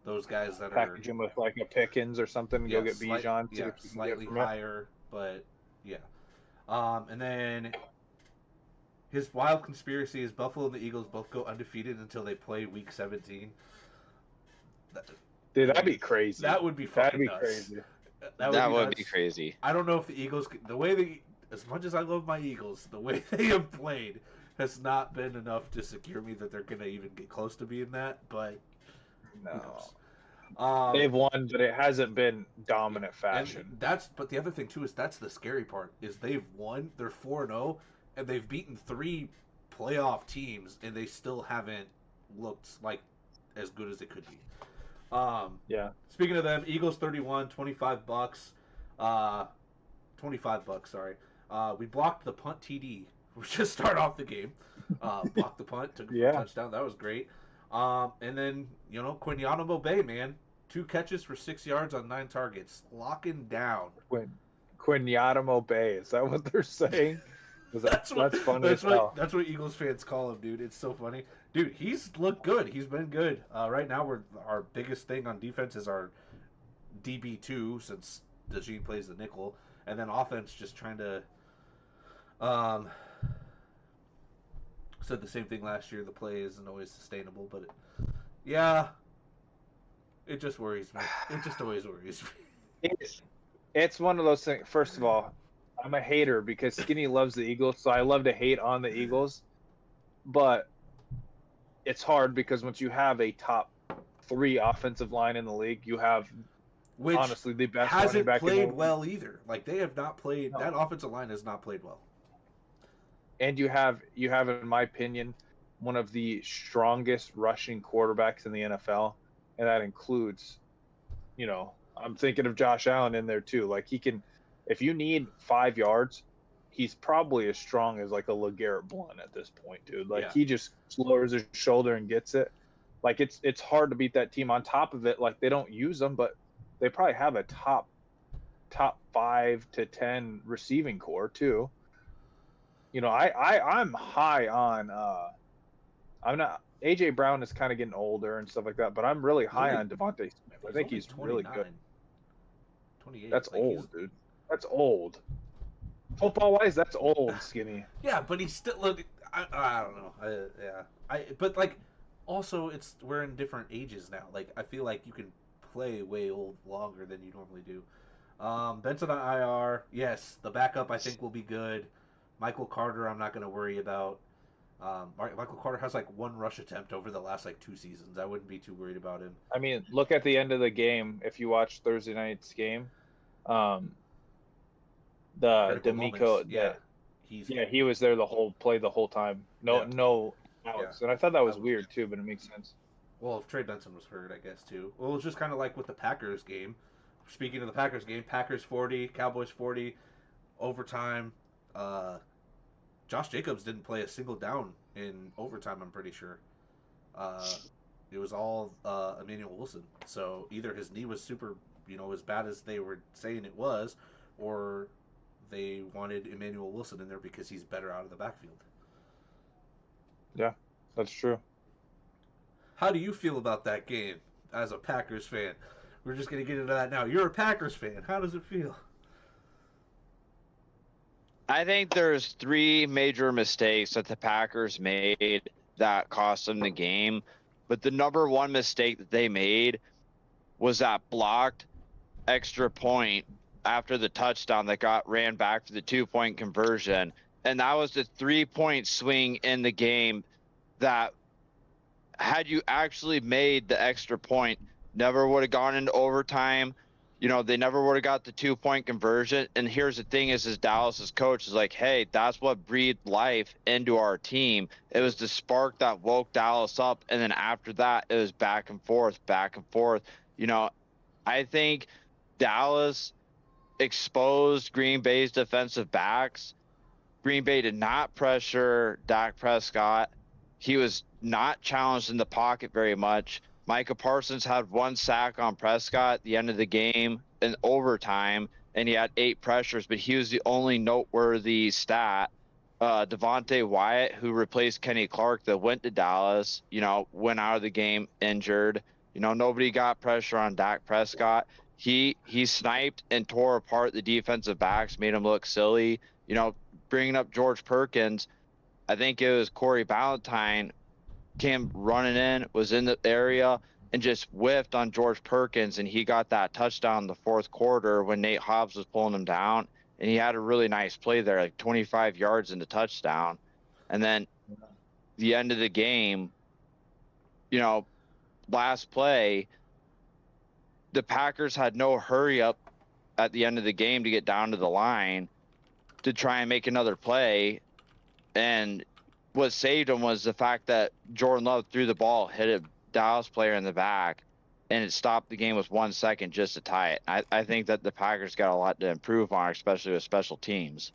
those guys that package him with like a Pickens or something, and go get Bijan. Yeah, slightly higher, but yeah. And then his wild conspiracy is Buffalo and the Eagles both go undefeated until they play Week 17. Dude, that'd be crazy. That would be fucking nuts. Crazy. That would be crazy. I don't know if the Eagles, as much as I love my Eagles, the way they have played has not been enough to secure me that they're going to even get close to being that, but no. They've won, but it hasn't been dominant fashion. But the other thing too is that's the scary part, is they've won, they're 4-0, and they've beaten 3 playoff teams, and they still haven't looked like as good as it could be. Speaking of them, Eagles 31, $25. $25, sorry. We blocked the punt TD. We just start off the game. Blocked the punt, took a touchdown. That was great. And then, Quinyano Bay, man. 2 catches for 6 yards on 9 targets. Locking down. Quinyano Bay, is that what they're saying? That's funny as hell. That's what Eagles fans call him, dude. It's so funny. Dude, he's looked good. He's been good. Right now, our biggest thing on defense is our DB2, since DeJean plays the nickel. And then offense just trying to... said the same thing last year. The play isn't always sustainable, but it just worries me. It just always worries me. It's one of those things. First of all, I'm a hater because Skinny loves the Eagles, so I love to hate on the Eagles. But it's hard because once you have a top 3 offensive line in the league, you have honestly the best running back in the league. Hasn't played well either. Like, they have not played. No. That offensive line has not played well. And you have, in my opinion, one of the strongest rushing quarterbacks in the NFL, and that includes, I'm thinking of Josh Allen in there too. Like, he can, if you need 5 yards, he's probably as strong as like a LeGarrette Blount at this point, dude. Like, he just lowers his shoulder and gets it. Like, it's hard to beat that team. On top of it, like, they don't use them, but they probably have a top 5 to 10 receiving core too. I'm high on I'm not AJ Brown is kind of getting older and stuff like that, but I'm really high on Devontae Smith. I think he's really good. 28. That's old, dude. That's old. Football wise, that's old, Skinny. Yeah, but he's still I don't know. But like, also we're in different ages now. Like, I feel like you can play way longer than you normally do. Benson on IR. Yes, the backup I think will be good. Michael Carter, I'm not going to worry about. Michael Carter has like 1 rush attempt over the last like 2 seasons. I wouldn't be too worried about him. I mean, look at the end of the game. If you watch Thursday night's game, the D'Amico, he was there the whole time. No outs, and I thought that was weird too, but it makes sense. Well, if Trey Benson was hurt, I guess too. Well, it was just kind of like with the Packers game. Speaking of the Packers game, Packers 40, Cowboys 40, overtime. Josh Jacobs didn't play a single down in overtime, I'm pretty sure. It was all Emmanuel Wilson. So either his knee was super, as bad as they were saying it was, or they wanted Emmanuel Wilson in there because he's better out of the backfield. Yeah, that's true. How do you feel about that game as a Packers fan? We're just going to get into that now. You're a Packers fan. How does it feel? I think there's 3 major mistakes that the Packers made that cost them the game. But the number 1 mistake that they made was that blocked extra point after the touchdown that ran back for the 2-point conversion. And that was the 3-point swing in the game that, had you actually made the extra point, never would have gone into overtime. they never would have got the 2-point conversion. And here's the thing is Dallas's coach is like, hey, that's what breathed life into our team. It was the spark that woke Dallas up. And then after that, it was back and forth, back and forth. I think Dallas exposed Green Bay's defensive backs. Green Bay did not pressure Dak Prescott. He was not challenged in the pocket very much. Micah Parsons had 1 sack on Prescott at the end of the game in overtime, and he had 8 pressures, but he was the only noteworthy stat. Devontae Wyatt, who replaced Kenny Clark that went to Dallas, went out of the game injured. Nobody got pressure on Dak Prescott. He sniped and tore apart the defensive backs, made him look silly. Bringing up George Perkins, I think it was Corey Ballantyne came running in, was in the area, and just whiffed on George Perkins, and he got that touchdown in the 4th quarter when Nate Hobbs was pulling him down, and he had a really nice play there, like 25 yards into touchdown. And then the end of the game, last play, the Packers had no hurry up at the end of the game to get down to the line to try and make another play. And what saved them was the fact that Jordan Love threw the ball, hit a Dallas player in the back, and it stopped the game with 1 second just to tie it. I think that the Packers got a lot to improve on, especially with special teams.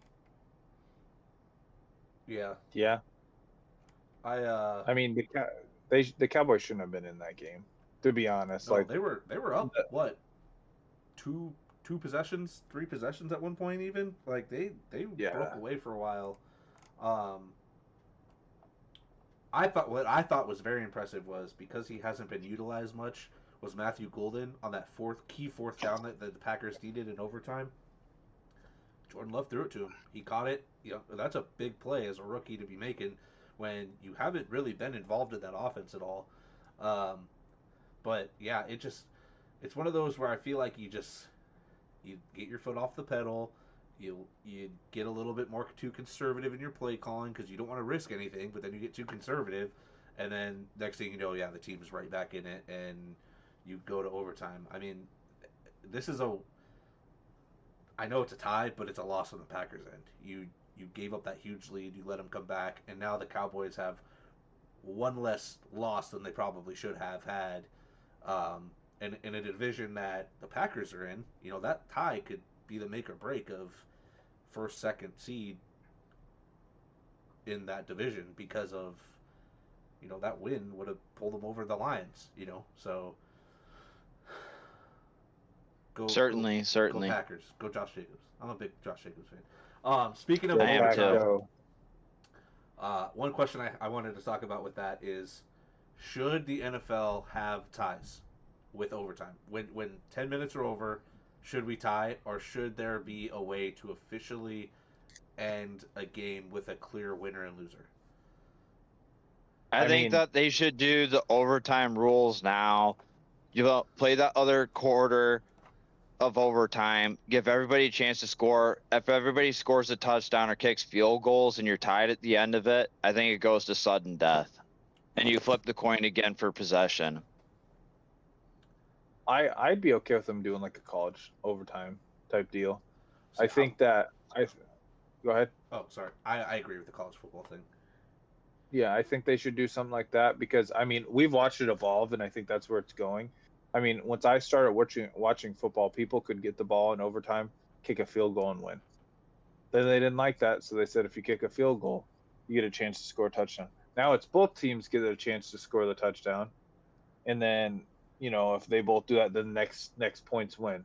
Yeah. Yeah. I mean, the Cowboys shouldn't have been in that game, to be honest. No, like they were up what, 2 possessions, 3 possessions at one point even. Like they broke away for a while. What I thought was very impressive was, because he hasn't been utilized much, was Matthew Golden on that key fourth down that the Packers needed in overtime. Jordan Love threw it to him. He caught it. That's a big play as a rookie to be making when you haven't really been involved in that offense at all. But yeah, it's one of those where I feel like you get your foot off the pedal. You get a little bit more too conservative in your play calling because you don't want to risk anything, but then you get too conservative, and then next thing you know, the team's right back in it, and you go to overtime. I mean, I know it's a tie, but it's a loss on the Packers' end. You gave up that huge lead, you let them come back, and now the Cowboys have one less loss than they probably should have had. In a division that the Packers are in, that tie could be the make or break of first, second seed in that division, because of that win would have pulled them over the Lions. So Certainly. Go Packers, go Josh Jacobs. I'm a big Josh Jacobs fan. Speaking of I am overtime, one question I wanted to talk about with that is, should the NFL have ties with overtime? When 10 minutes are over, should we tie, or should there be a way to officially end a game with a clear winner and loser? I think that they should do the overtime rules now. Play that other quarter of overtime, give everybody a chance to score. If everybody scores a touchdown or kicks field goals and you're tied at the end of it, I think it goes to sudden death, and you flip the coin again for possession. I'd be okay with them doing like a college overtime type deal. So go ahead. Oh, sorry. I agree with the college football thing. Yeah, I think they should do something like that, because we've watched it evolve, and I think that's where it's going. Once I started watching football, people could get the ball in overtime, kick a field goal, and win. Then they didn't like that, so they said if you kick a field goal, you get a chance to score a touchdown. Now it's both teams get a chance to score the touchdown, and then if they both do that, then next points win.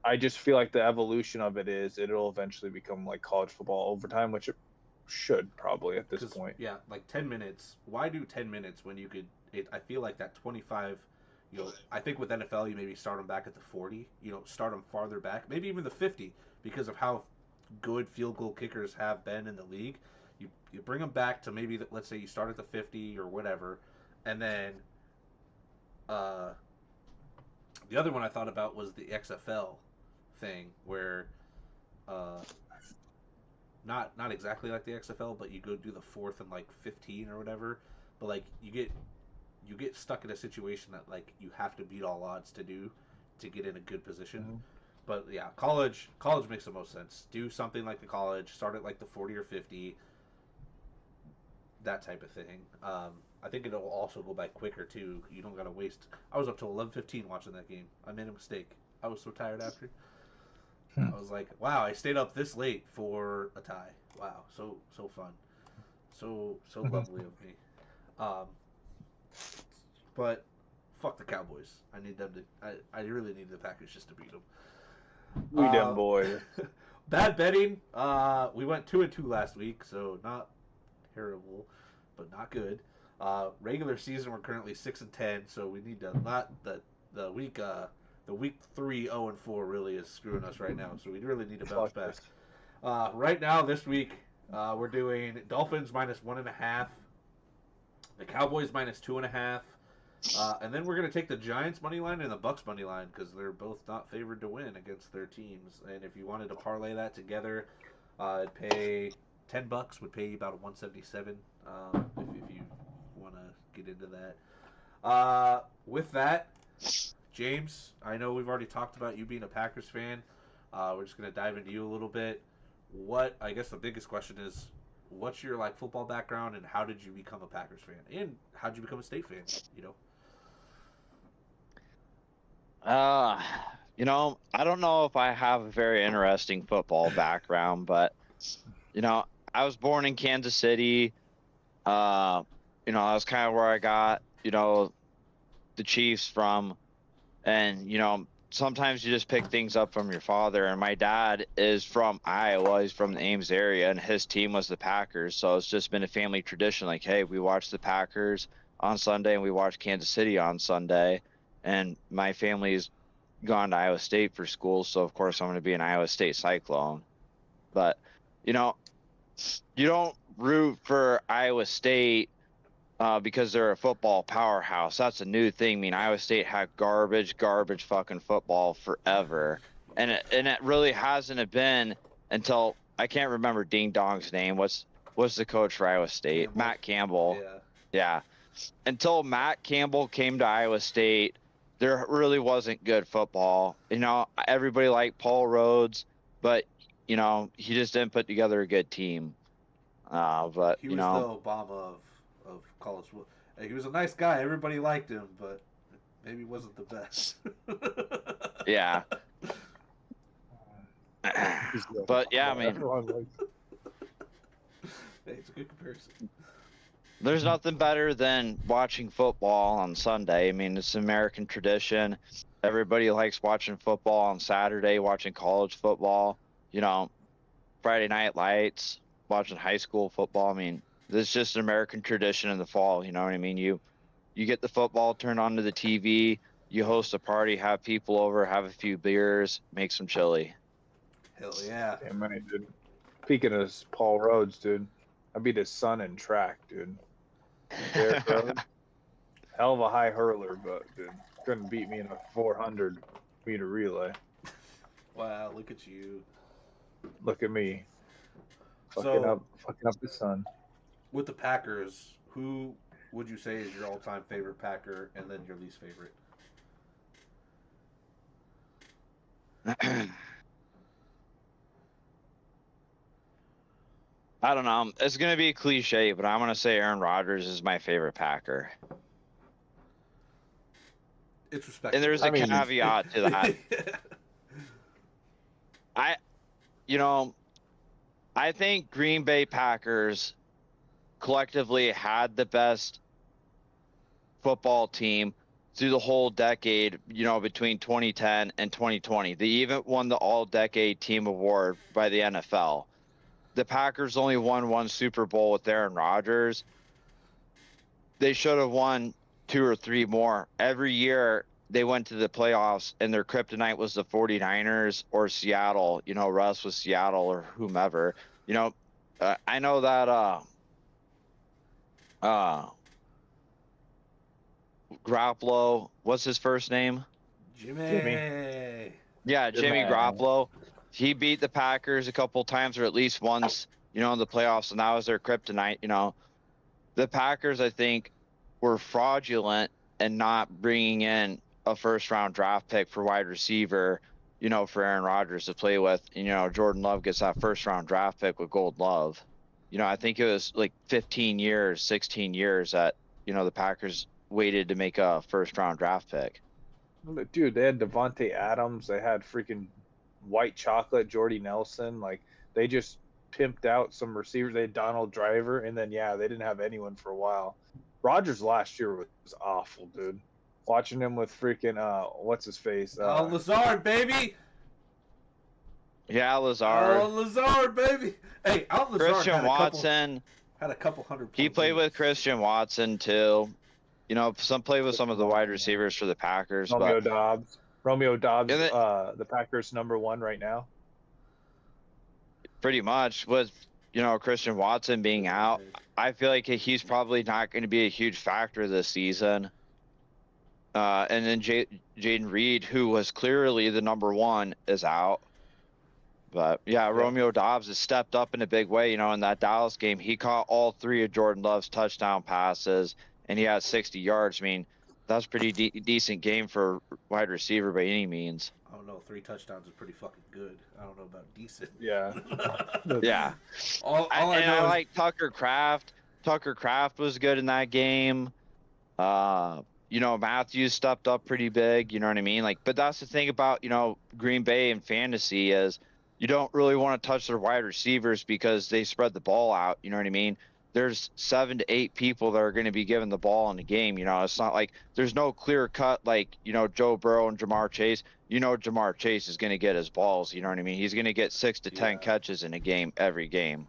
I just feel like the evolution of it is it'll eventually become like college football overtime, which it should probably at this point. Yeah, like 10 minutes. Why do 10 minutes when you could? I feel like that 25. I think with NFL you maybe start them back at the 40. Start them farther back, maybe even the 50, because of how good field goal kickers have been in the league. You bring them back to maybe let's say you start at the 50 or whatever, and then the other one I thought about was the XFL thing, where not exactly like the XFL, but you go do the 4th and like 15 or whatever, but like you get stuck in a situation that like you have to beat all odds to do, to get in a good position. Mhm. But yeah, college makes the most sense. Do something like the college, start at like the 40 or 50, that type of thing. I think it'll also go by quicker too. You don't gotta waste. I was up till 11:15 watching that game. I made a mistake. I was so tired after. Hmm. I was like, wow, I stayed up this late for a tie. Wow, so fun, so lovely of me. Um, but fuck the Cowboys. I need them to. I really need the Packers just to beat them. We them boys. Bad betting. We went 2-2 last week, so not terrible, but not good. Regular season, we're currently 6-10, so we need to not the week 3 0-4 really is screwing us right now. So we really need to bounce back. Right now, this week, we're doing Dolphins -1.5, the Cowboys -2.5. And then we're going to take the Giants money line and the Bucks money line because they're both not favored to win against their teams. And if you wanted to parlay that together, it'd pay $10 would pay you about a 177 if you want to get into that. With that, James, I know we've already talked about you being a Packers fan. We're just going to dive into you a little bit. I guess the biggest question is, what's your football background and how did you become a Packers fan? And how did you become a State fan, I don't know if I have a very interesting football background, but I was born in Kansas City. That's kind of where I got, the Chiefs from. And, sometimes you just pick things up from your father. And my dad is from Iowa. He's from the Ames area, and his team was the Packers. So it's just been a family tradition. Like, hey, we watch the Packers on Sunday and we watch Kansas City on Sunday. And my family's gone to Iowa State for school. So, of course, I'm going to be an Iowa State Cyclone. But, you don't root for Iowa State because they're a football powerhouse. That's a new thing. I mean, Iowa State had garbage fucking football forever. And it really hasn't been until I can't remember Ding Dong's name. What's the coach for Iowa State? Campbell. Matt Campbell. Yeah. Until Matt Campbell came to Iowa State, there really wasn't good football. Everybody liked Paul Rhodes, but he just didn't put together a good team. But he was the Obama of college football. He was a nice guy. Everybody liked him, but maybe wasn't the best. Yeah. But yeah, I mean, hey, it's a good comparison. There's nothing better than watching football on Sunday. I mean, it's an American tradition. Everybody likes watching football on Saturday, watching college football, Friday night lights, watching high school football. I mean, this is just an American tradition in the fall. You know what I mean? You get the football turned onto the TV, you host a party, have people over, have a few beers, make some chili. Hell yeah. Damn right, dude. Speaking of Paul Rhodes, dude, I beat his son in track, dude. Derek Rhodes, hell of a high hurler, but dude, couldn't beat me in a 400-meter relay. Wow, look at you. Look at me. Fucking up his son. With the Packers, who would you say is your all-time favorite Packer, and then your least favorite? I don't know. It's going to be a cliche, but I'm going to say Aaron Rodgers is my favorite Packer. It's respectable. And there's a caveat to that. I think Green Bay Packers collectively had the best football team through the whole decade, between 2010 and 2020. They even won the all-decade team award by the NFL. The Packers only won one Super Bowl with Aaron Rodgers. They should have won 2 or 3 more. Every year they went to the playoffs, and their kryptonite was the 49ers or Seattle. Russ was Seattle or whomever. I know that Garoppolo, what's his first name? Jimmy. Yeah, Jimmy Garoppolo. He beat the Packers a couple times, or at least once, in the playoffs, and that was their kryptonite. The Packers, I think, were fraudulent and not bringing in a first-round draft pick for wide receiver, for Aaron Rodgers to play with. And, Jordan Love gets that first-round draft pick with Gold Love. I think it was like 15 years, 16 years that, the Packers waited to make a first-round draft pick. Dude, they had Devontae Adams. They had freaking White Chocolate, Jordy Nelson. Like, they just pimped out some receivers. They had Donald Driver, and then, they didn't have anyone for a while. Rodgers last year was awful, dude. Watching him with freaking, what's his face? Lazard, baby! Yeah, Lazard. Oh, Lazard, baby! Hey, Lazard Christian Watson. Had a couple hundred. He played with Christian Watson, too. Played with some of the wide receivers for the Packers. Romeo Doubs. The Packers' #1 right now. Pretty much. With, Christian Watson being out, I feel like he's probably not going to be a huge factor this season. And then Jaden Reed, who was clearly the #1, is out. But, Romeo Doubs has stepped up in a big way. In that Dallas game, he caught all 3 of Jordan Love's touchdown passes, and he had 60 yards. I mean, that's a pretty decent game for a wide receiver by any means. I don't know. 3 touchdowns is pretty fucking good. I don't know about decent. Yeah. Yeah. I like Tucker Kraft. Tucker Kraft was good in that game. Matthews stepped up pretty big. You know what I mean? But that's the thing about, Green Bay and fantasy is you don't really want to touch their wide receivers because they spread the ball out. You know what I mean? There's 7 to 8 people that are going to be given the ball in the game. It's not like there's no clear cut Joe Burrow and Jamar Chase. Jamar Chase is going to get his balls. You know what I mean? He's going to get 6 to 10 catches in a game every game.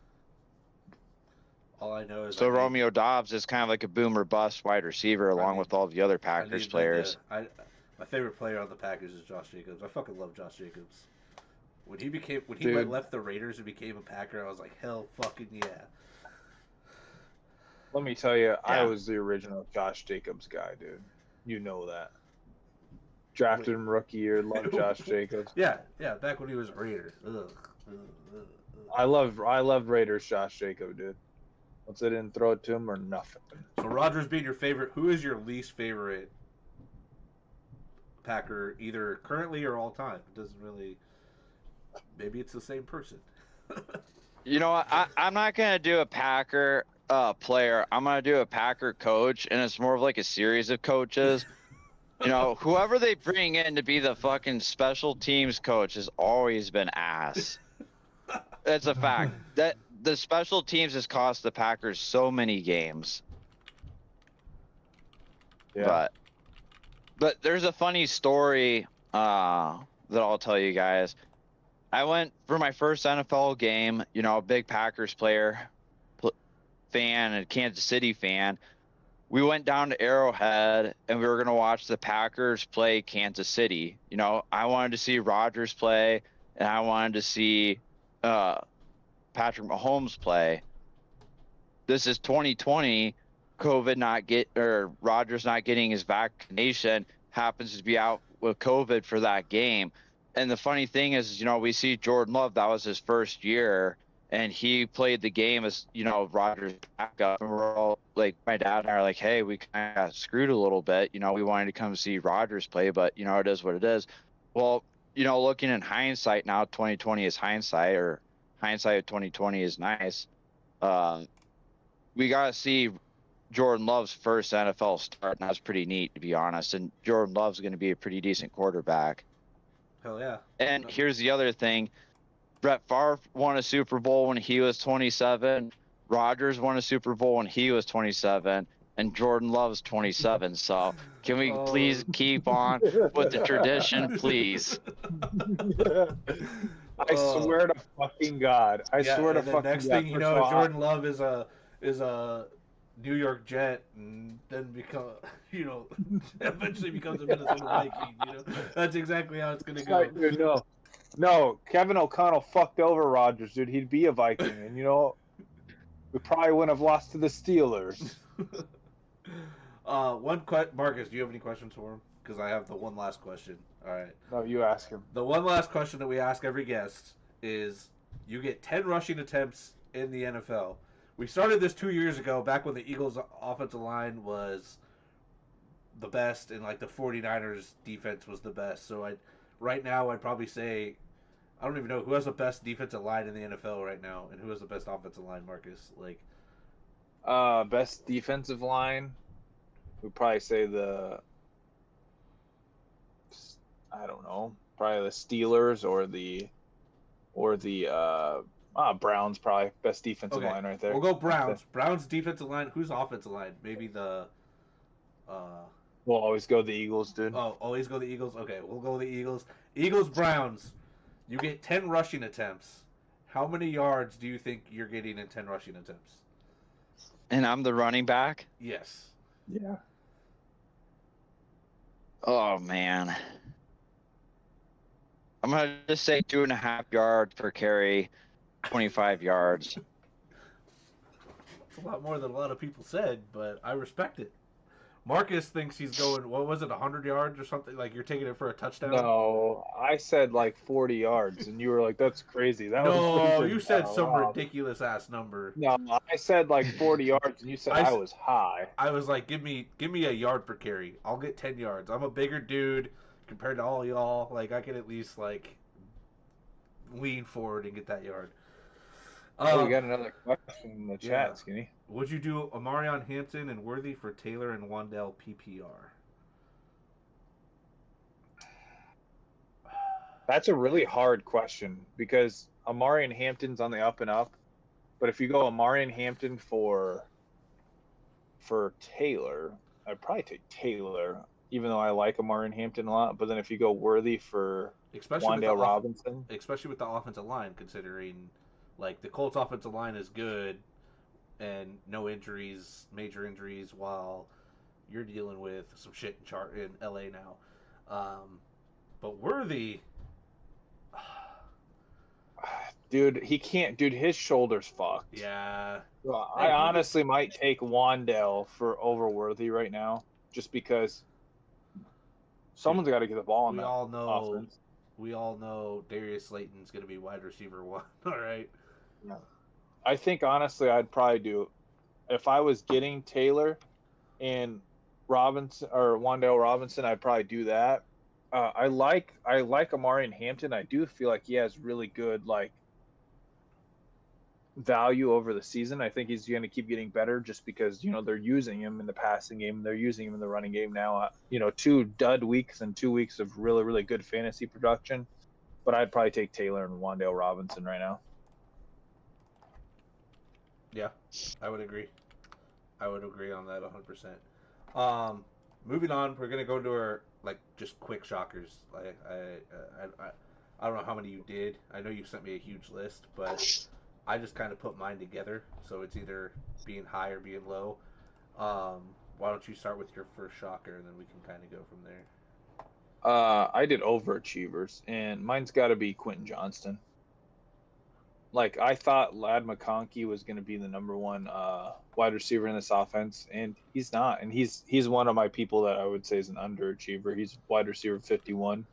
All I know is Romeo Doubs is kind of like a boomer bust wide receiver along with all the other Packers players. My favorite player on the Packers is Josh Jacobs. I fucking love Josh Jacobs. When he left the Raiders and became a Packer, I was like, hell fucking yeah. Let me tell you, I was the original Josh Jacobs guy, dude. You know that. Drafted him rookie year, loved Josh Jacobs. Yeah, back when he was a Raider. I loved Raiders Josh Jacobs, dude. Once they didn't throw it to him or nothing. So Rodgers being your favorite, who is your least favorite Packer, either currently or all time? It doesn't really. Maybe it's the same person. I'm not gonna do a Packer player. I'm gonna do a Packer coach, and it's more of like a series of coaches. Whoever they bring in to be the fucking special teams coach has always been ass. It's a fact that the special teams has cost the Packers so many games. Yeah. But there's a funny story that I'll tell you guys. I went for my first NFL game, a big Packers fan and a Kansas City fan. We went down to Arrowhead, and we were going to watch the Packers play Kansas City. I wanted to see Rodgers play, and I wanted to see Patrick Mahomes play. This is 2020. Rodgers not getting his vaccination, happens to be out with COVID for that game. And the funny thing is, we see Jordan Love, that was his first year, and he played the game as, Rodgers backup. And we're all like, my dad and I are like, hey, we kind of got screwed a little bit. We wanted to come see Rodgers play, but, it is what it is. Well, looking in hindsight now, 2020 is hindsight, or hindsight of 2020 is nice. We got to see Jordan Love's first NFL start, and that's pretty neat, to be honest. And Jordan Love's going to be a pretty decent quarterback. Hell yeah. And here's the other thing. Brett Favre won a Super Bowl when he was 27. Rodgers won a Super Bowl when he was 27. And Jordan Love's 27. So can we please keep on with the tradition, please? I swear to fucking God. I swear to fucking God. Next thing you know, Jordan Love is a New York Jet, and then eventually becomes a Minnesota Viking. That's exactly how it's gonna go. Right, dude, no. Kevin O'Connell fucked over Rodgers, dude. He'd be a Viking, and we probably wouldn't have lost to the Steelers. Marcus, do you have any questions for him? Because I have the one last question. All right. No, you ask him. The one last question that we ask every guest is: you get 10 rushing attempts in the NFL. We started this 2 years ago, back when the Eagles' offensive line was the best, and like the 49ers defense was the best. So right now I'd probably say I don't even know who has the best defensive line in the NFL right now, and who has the best offensive line. Marcus, like, best defensive line. We'd probably say I don't know, probably the Steelers or the Browns, probably best defensive okay, line right there. we'll go Browns. Browns defensive line. Who's offensive line? Maybe the. We'll always go the Eagles, dude. Oh, always go the Eagles. Okay, we'll go the Eagles. Eagles Browns. You get 10 rushing attempts. How many yards do you think you're getting in 10 rushing attempts? And I'm the running back? Yes. Yeah. Oh, man. I'm going to just say 2.5 yards per carry, 25 yards. It's a lot more than a lot of people said, but I respect it. Marcus thinks he's going, what was it, 100 yards or something? Like you're taking it for a touchdown? No, I said like 40 yards, and you were like, "That's crazy." No, you said some ridiculous ass number. No, I said like 40 yards, and you said I was high. I was like, give me a yard per carry. I'll get 10 yards. I'm a bigger dude compared to all y'all. Like I can at least like lean forward and get that yard. Oh, we got another question in the chat, Skinny. Would you do Amarion Hampton and Worthy for Taylor and Wandell PPR? That's a really hard question because Amarion Hampton's on the up and up, but if you go Amarion Hampton for Taylor, I'd probably take Taylor, even though I like Amarion Hampton a lot. But then if you go Worthy for Wandale Robinson, especially with the offensive line, considering like the Colts offensive line is good and no injuries, major injuries, while you're dealing with some shit in LA now. But Worthy, dude, he can't. Dude, his shoulder's fucked. Yeah. Well, I honestly might take Wandale for Worthy right now, just because someone's got to get the ball in that offense. We all know Darius Slayton's going to be wide receiver 1. All right. Yeah. I think honestly, I'd probably do, if I was getting Taylor and Robinson or Wandale Robinson, I'd probably do that. I like Amarion Hampton. I do feel like he has really good like value over the season. I think he's going to keep getting better just because they're using him in the passing game, they're using him in the running game now. 2 dud weeks and 2 weeks of really, really good fantasy production. But I'd probably take Taylor and Wandale Robinson right now. Yeah, I would agree. I would agree on that 100%. Moving on, we're gonna go to our just quick shockers. I don't know how many you did. I know you sent me a huge list, but I just kind of put mine together, so it's either being high or being low. Why don't you start with your first shocker, and then we can kind of go from there. I did overachievers, and mine's got to be Quentin Johnston. Like, I thought Ladd McConkey was going to be the number 1 wide receiver in this offense, and he's not. And he's one of my people that I would say is an underachiever. He's wide receiver 51,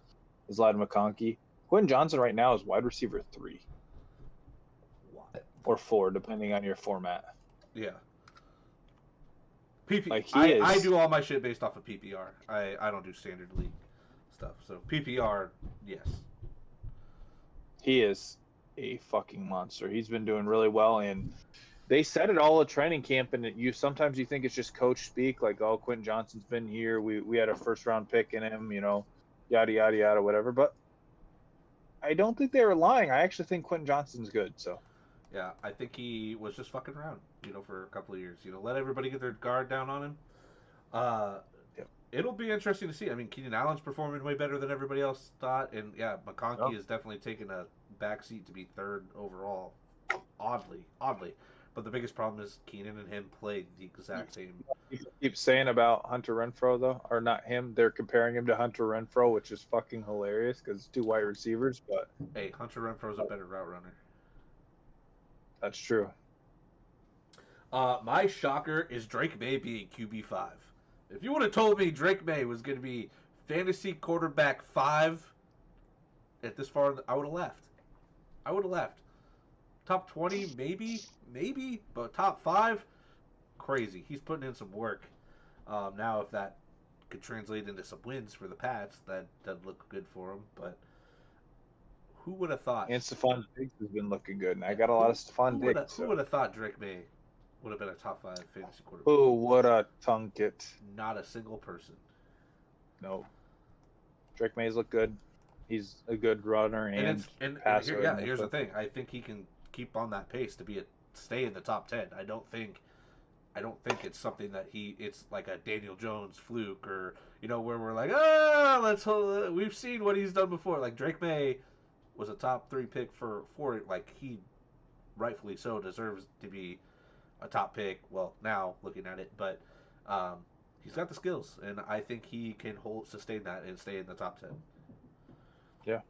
is Ladd McConkey. Quentin Johnston right now is wide receiver 3. What? Or 4, depending on your format. Yeah. I do all my shit based off of PPR. I don't do standard league stuff. So PPR, yes. He is a fucking monster. He's been doing really well, and they said it all at training camp, and sometimes you think it's just coach speak, like, oh, Quentin Johnston's been here, we had a first round pick in him, yada yada yada, whatever. But I don't think they were lying. I actually think Quentin Johnston's good. So yeah, I think he was just fucking around, for a couple of years. Let everybody get their guard down on him. It'll be interesting to see. I mean, Keenan Allen's performing way better than everybody else thought, and yeah, McConkey is definitely taking a backseat to be 3rd overall. Oddly, but the biggest problem is Keenan and him played the exact same. You keep saying about Hunter Renfrow though, or not him? They're comparing him to Hunter Renfrow, which is fucking hilarious because it's 2 wide receivers. But hey, Hunter Renfrow's a better route runner. That's true. My shocker is Drake May being QB5. If you would have told me Drake May was going to be fantasy quarterback 5 at this far, I would have left. Top 20, maybe, but top 5, crazy. He's putting in some work. Now, if that could translate into some wins for the Pats. That doesn't look good for him, but who would have thought? And Stephon Diggs has been looking good, and I got a lot of Stephon Diggs. Who would have thought Drake May would have been a top 5 fantasy quarterback? Who would have thunk it? Not a single person. No. Drake May's look good. He's a good runner and passer. Here's the thing. I think he can keep on that pace to stay in the top 10. I don't think it's something that it's like a Daniel Jones fluke, or where we're like, we've seen what he's done before. Like Drake May was a top 3 pick for like he rightfully so deserves to be a top pick. Well, now looking at it, but he's got the skills, and I think he can sustain that and stay in the top 10. Yeah.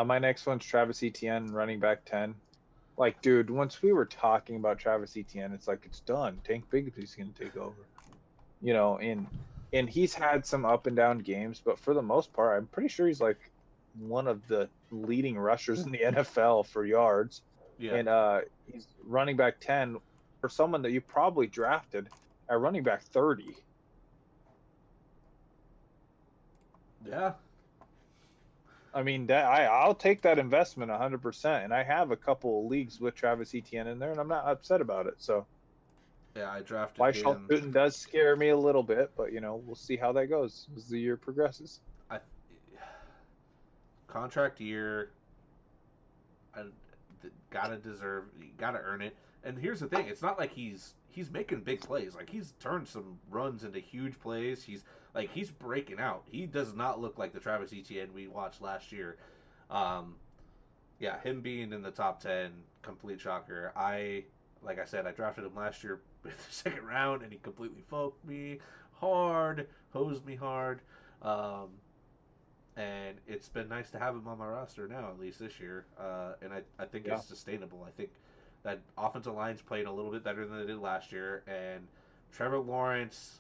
My next one's Travis Etienne, running back 10. Like, dude, once we were talking about Travis Etienne, it's like it's done. Tank Bigsby's going to take over. And he's had some up and down games, but for the most part, I'm pretty sure he's like one of the leading rushers in the NFL for yards. Yeah. And he's running back 10 for someone that you probably drafted at running back 30. Yeah. I mean, I'll take that investment 100%, and I have a couple of leagues with Travis Etienne in there, and I'm not upset about it. So, yeah, I drafted him. Putin does scare me a little bit, but we'll see how that goes as the year progresses. Contract year, gotta earn it. And here's the thing: it's not like he's making big plays. Like he's turned some runs into huge plays. He's breaking out. He does not look like the Travis Etienne we watched last year. Yeah, him being in the top 10, complete shocker. Like I said, I drafted him last year in the second round, and he completely hosed me hard. And it's been nice to have him on my roster now, at least this year. And I think it's sustainable. I think that offensive line's playing a little bit better than they did last year, and Trevor Lawrence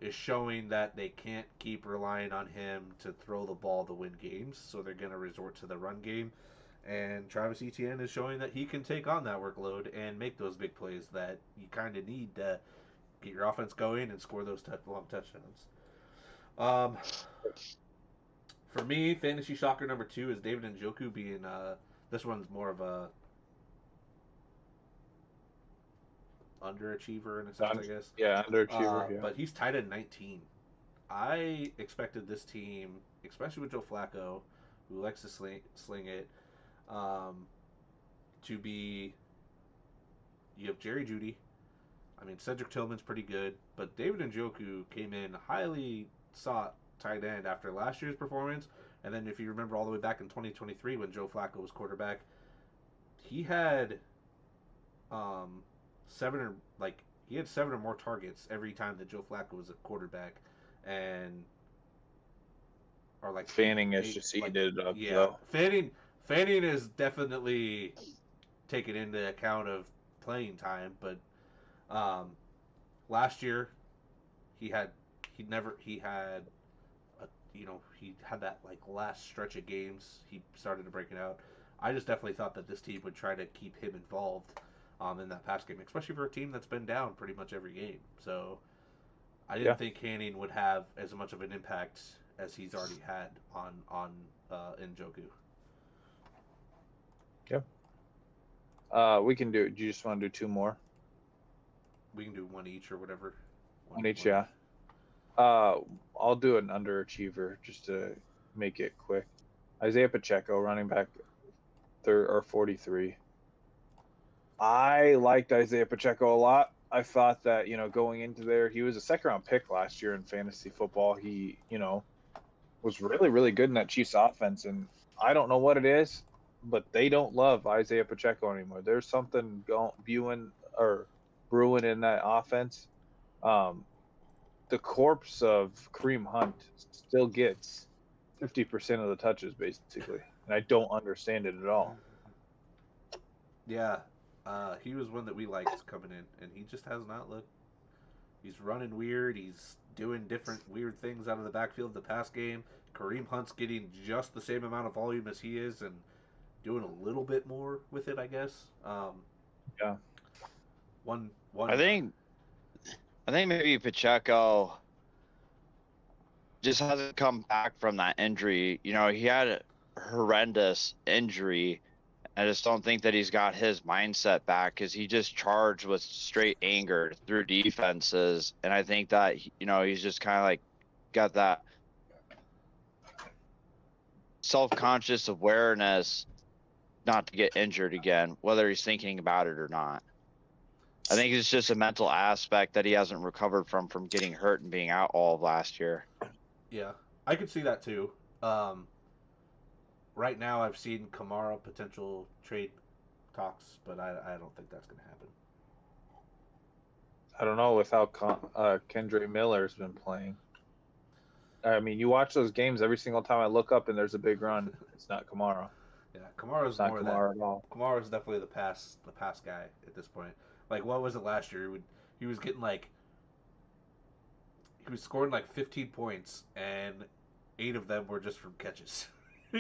is showing that they can't keep relying on him to throw the ball to win games, so they're going to resort to the run game. And Travis Etienne is showing that he can take on that workload and make those big plays that you kind of need to get your offense going and score those long touchdowns. For me, fantasy shocker number 2 is David Njoku being this one's more of a underachiever in a sense, I guess. Yeah, underachiever. Yeah. But he's tied at 19. I expected this team, especially with Joe Flacco, who likes to sling it, to be. You have Jerry Jeudy. I mean, Cedric Tillman's pretty good, but David Njoku came in highly sought tight end after last year's performance. And then if you remember all the way back in 2023 when Joe Flacco was quarterback, he had 7 or more targets every time that Joe Flacco was a quarterback, and or like Fanning has just eaten it up. Yeah, though. Fanning is definitely taken into account of playing time, but last year he had that like last stretch of games he started to break it out. I just definitely thought that this team would try to keep him involved in that pass game, especially for a team that's been down pretty much every game. So I didn't think Fanning would have as much of an impact as he's already had on Njoku. Yeah. We can do. Do you just want to do 2 more? We can do 1 each or whatever. One each, yeah. I'll do an underachiever just to make it quick. Isaiah Pacheco, running back 43. I liked Isaiah Pacheco a lot. I thought that, going into there, he was a second-round pick last year in fantasy football. He, was really, really good in that Chiefs offense, and I don't know what it is, but they don't love Isaiah Pacheco anymore. There's something brewing in that offense. The corpse of Kareem Hunt still gets 50% of the touches, basically, and I don't understand it at all. Yeah, he was one that we liked coming in, and he just has not looked. He's running weird. He's doing different weird things out of the backfield the pass game. Kareem Hunt's getting just the same amount of volume as he is, and doing a little bit more with it, I guess. Yeah. I think maybe Pacheco just hasn't come back from that injury. You know, he had a horrendous injury. I just don't think that he's got his mindset back because he just charged with straight anger through defenses. And I think that, you know, he's just kind of like got that self-conscious awareness not to get injured again, whether he's thinking about it or not. I think it's just a mental aspect that he hasn't recovered from getting hurt and being out all of last year. Yeah, I could see that too. Right now, I've seen Kamara potential trade talks, but I don't think that's going to happen. I don't know with how Kendra Miller's been playing. I mean, you watch those games every single time I look up and there's a big run. It's not Kamara. Yeah, Kamara's Not more Kamara that. at all. Kamara's definitely the pass guy at this point. Like, what was it last year? He was getting like, he was scoring like 15 points, and 8 of them were just from catches.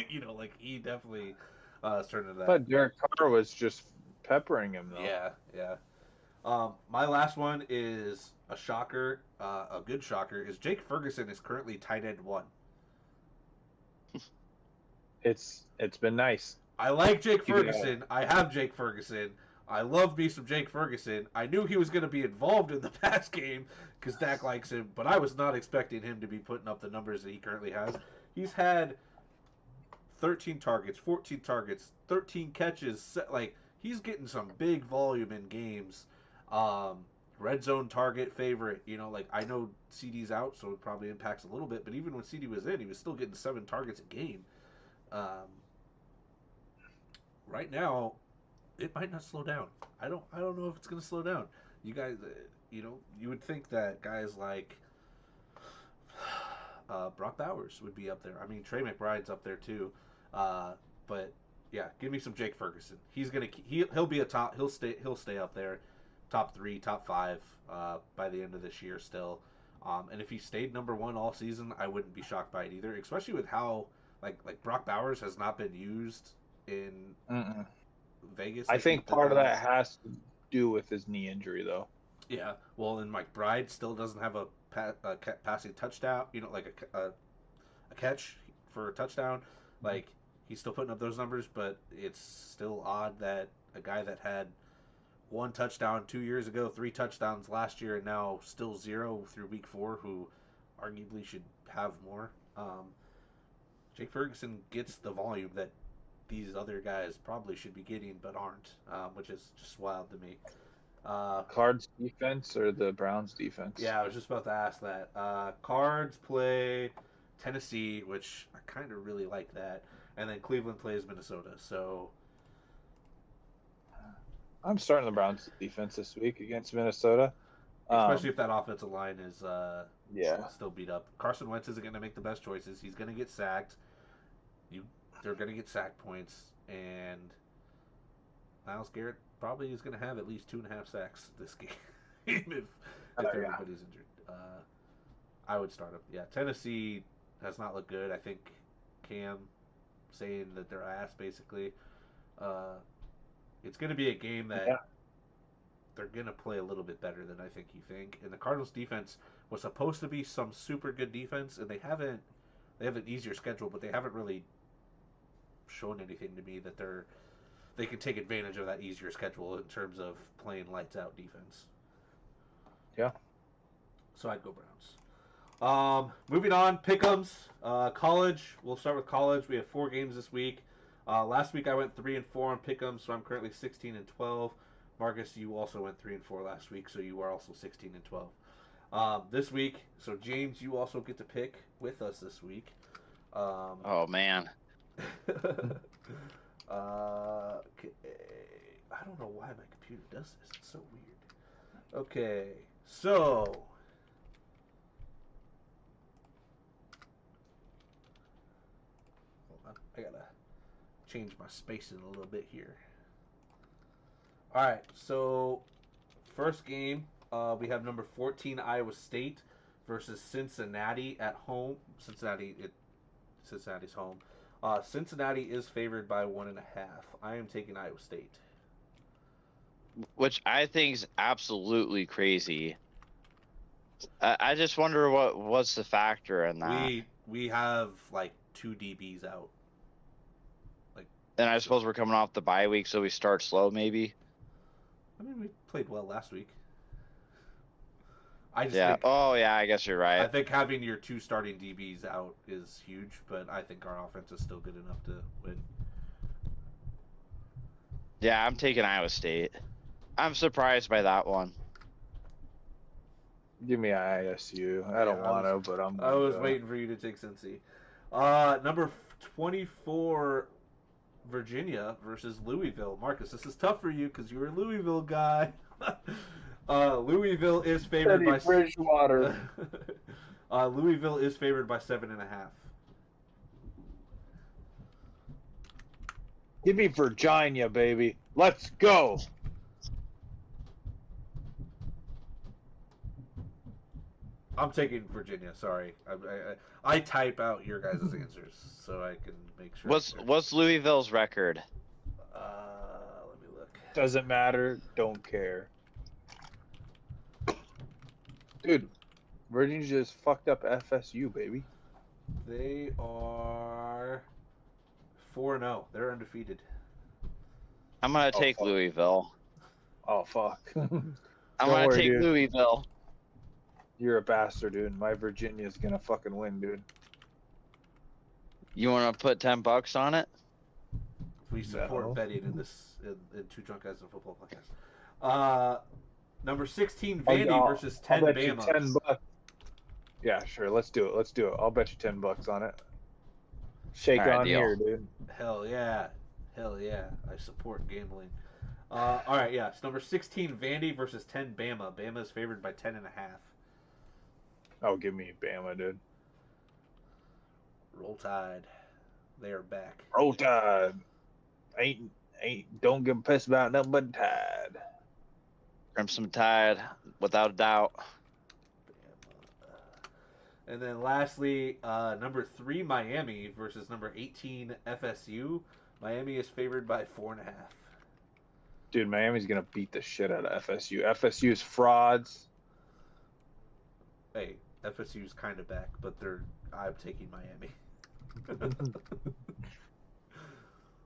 You know, like he definitely started to that. But Derek Carr was just peppering him though. Yeah, yeah. My last one is a shocker, a good shocker. Is Jake Ferguson is currently tight end 1. It's been nice. I like Jake Ferguson. I have Jake Ferguson. I love me some Jake Ferguson. I knew he was going to be involved in the pass game because Dak likes him, but I was not expecting him to be putting up the numbers that he currently has. He's had 13 targets, 14 targets, 13 catches. Like, he's getting some big volume in games. Red zone target favorite. You know, like, I know CD's out, so it probably impacts a little bit, but even when CD was in, he was still getting 7 targets a game. Right now, it might not slow down. I don't know if it's going to slow down. You guys, you know, you would think that guys like Brock Bowers would be up there. I mean, Trey McBride's up there too. But yeah, give me some Jake Ferguson. He'll be a top. He'll stay up there, top 3, top 5 by the end of this year still. And if he stayed number 1 all season, I wouldn't be shocked by it either. Especially with how like Brock Bowers has not been used in Vegas. I think part of that has to do with his knee injury, though. Yeah, well, and Mike Bride still doesn't have a passing touchdown. You know, like a catch for a touchdown. Like, he's still putting up those numbers, but it's still odd that a guy that had 1 touchdown 2 years ago, 3 touchdowns last year, and now still 0 through week 4, who arguably should have more. Jake Ferguson gets the volume that these other guys probably should be getting but aren't, which is just wild to me. Cards defense or the Browns defense? Yeah, I was just about to ask that. Cards play Tennessee, which I kind of really like that, and then Cleveland plays Minnesota. So I'm starting the Browns defense this week against Minnesota. Especially if that offensive line is still beat up. Carson Wentz isn't going to make the best choices. He's going to get sacked. They're going to get sack points, and Myles Garrett probably is going to have at least 2.5 sacks this game if everybody's injured. I would start him. Yeah, Tennessee has not looked good. I think Cam saying that they're ass, basically. It's going to be a game that they're going to play a little bit better than I think you think. And the Cardinals defense was supposed to be some super good defense, and they have an easier schedule, but they haven't really shown anything to me that they can take advantage of that easier schedule in terms of playing lights out defense. Yeah. So I'd go Browns. Moving on, pick'ems. College. We'll start with college. We have 4 games this week. Last week I went 3-4 on pick'ems, so I'm currently 16-12. Marcus, you also went 3-4 last week, so you are also 16-12. This week, so James, you also get to pick with us this week. Oh man. Okay. I don't know why my computer does this. It's so weird. Okay, so hold on. I gotta change my spacing a little bit here. All right, so first game, we have number 14 Iowa State versus Cincinnati at home. Cincinnati's home. Cincinnati is favored by 1.5. I am taking Iowa State. Which I think is absolutely crazy. I just wonder what's the factor in that. We have like 2 DBs out. Like, and I suppose we're coming off the bye week, so we start slow, maybe. I mean, we played well last week. I just Yeah. think, Oh, yeah. I guess you're right. I think having your 2 starting DBs out is huge, but I think our offense is still good enough to win. Yeah, I'm taking Iowa State. I'm surprised by that one. Give me ISU. I don't want to, but I'm. I was waiting for you to take Cincy. Number 24, Virginia versus Louisville. Marcus, this is tough for you because you're a Louisville guy. Louisville is favored by Bridgewater. Louisville is favored by 7.5. Give me Virginia, baby. Let's go. I'm taking Virginia. Sorry, I type out your guys' answers so I can make sure. What's Louisville's record? Let me look. Doesn't matter. Don't care. Dude, Virginia just fucked up FSU, baby. They are 4-0. They're undefeated. I'm gonna take Louisville. Oh fuck. I'm gonna take Louisville. You're a bastard, dude. My Virginia's gonna fucking win, dude. You want to put $10 on it? We support betting in this in Two Drunk Guys in Football podcast. Number 16 Vandy versus 10 I'll bet you Bama. $10. Yeah, sure. Let's do it. Let's do it. I'll bet you $10 on it. Shake on here, dude. Hell yeah. Hell yeah. I support gambling. All right, yeah. It's number 16 Vandy versus 10 Bama. Bama is favored by 10.5. Oh, give me Bama, dude. Roll Tide. They are back. Roll Tide. Don't get pissed about nothing but Tide. Crimson Tide, without a doubt. And then lastly, number 3 Miami versus number 18 FSU. Miami is favored by 4.5. Dude, Miami's gonna beat the shit out of FSU. FSU's frauds. Hey, FSU's kind of back, but I'm taking Miami.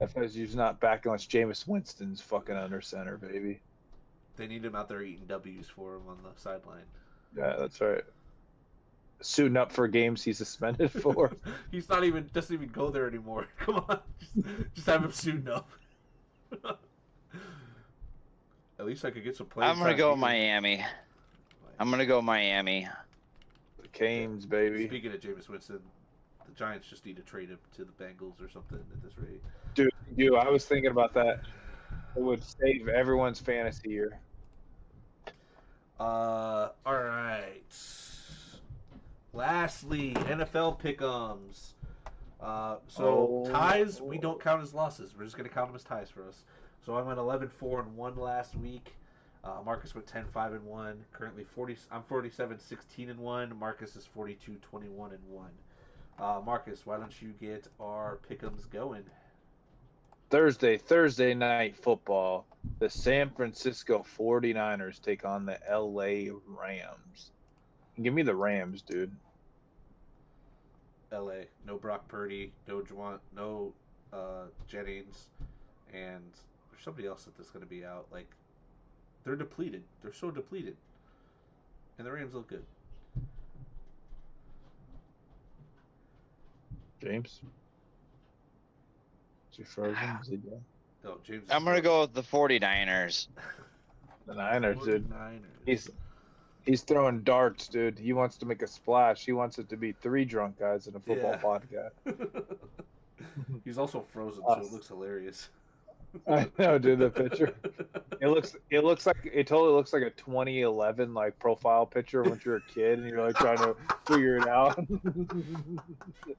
FSU's not back unless Jameis Winston's fucking under center, baby. They need him out there eating W's for him on the sideline. Yeah, that's right. Suiting up for games he's suspended for. He's doesn't even go there anymore. Come on, just have him suiting up. At least I could get some plays. I'm gonna go Miami. I'm gonna go Miami. The Canes, baby. Speaking of Jameis Winston, the Giants just need to trade him to the Bengals or something at this rate. Dude, I was thinking about that. It would save everyone's fantasy year. All right. Lastly, NFL pick'ems. Ties we don't count as losses. We're just gonna count them as ties for us. So I went 11-4-1 last week. Marcus went 10-5-1. Currently I'm 47-16-1. Marcus is 42-21-1. Marcus, why don't you get our pick'ems going? Thursday night football. The San Francisco 49ers take on the LA Rams. Give me the Rams, dude. LA. No Brock Purdy, no Jennings, and there's somebody else that's going to be out. Like, they're depleted. They're so depleted. And the Rams look good. James? Is he frozen? Is he dead? Oh, James. I'm gonna go with the 49ers. The Niners, dude. 49ers. He's throwing darts, dude. He wants to make a splash. He wants it to be 3 drunk guys in a football podcast. He's also frozen, so it looks hilarious. I know, dude. The picture. It looks like it totally looks like a 2011 like profile picture when you're a kid and you're like trying to figure it out.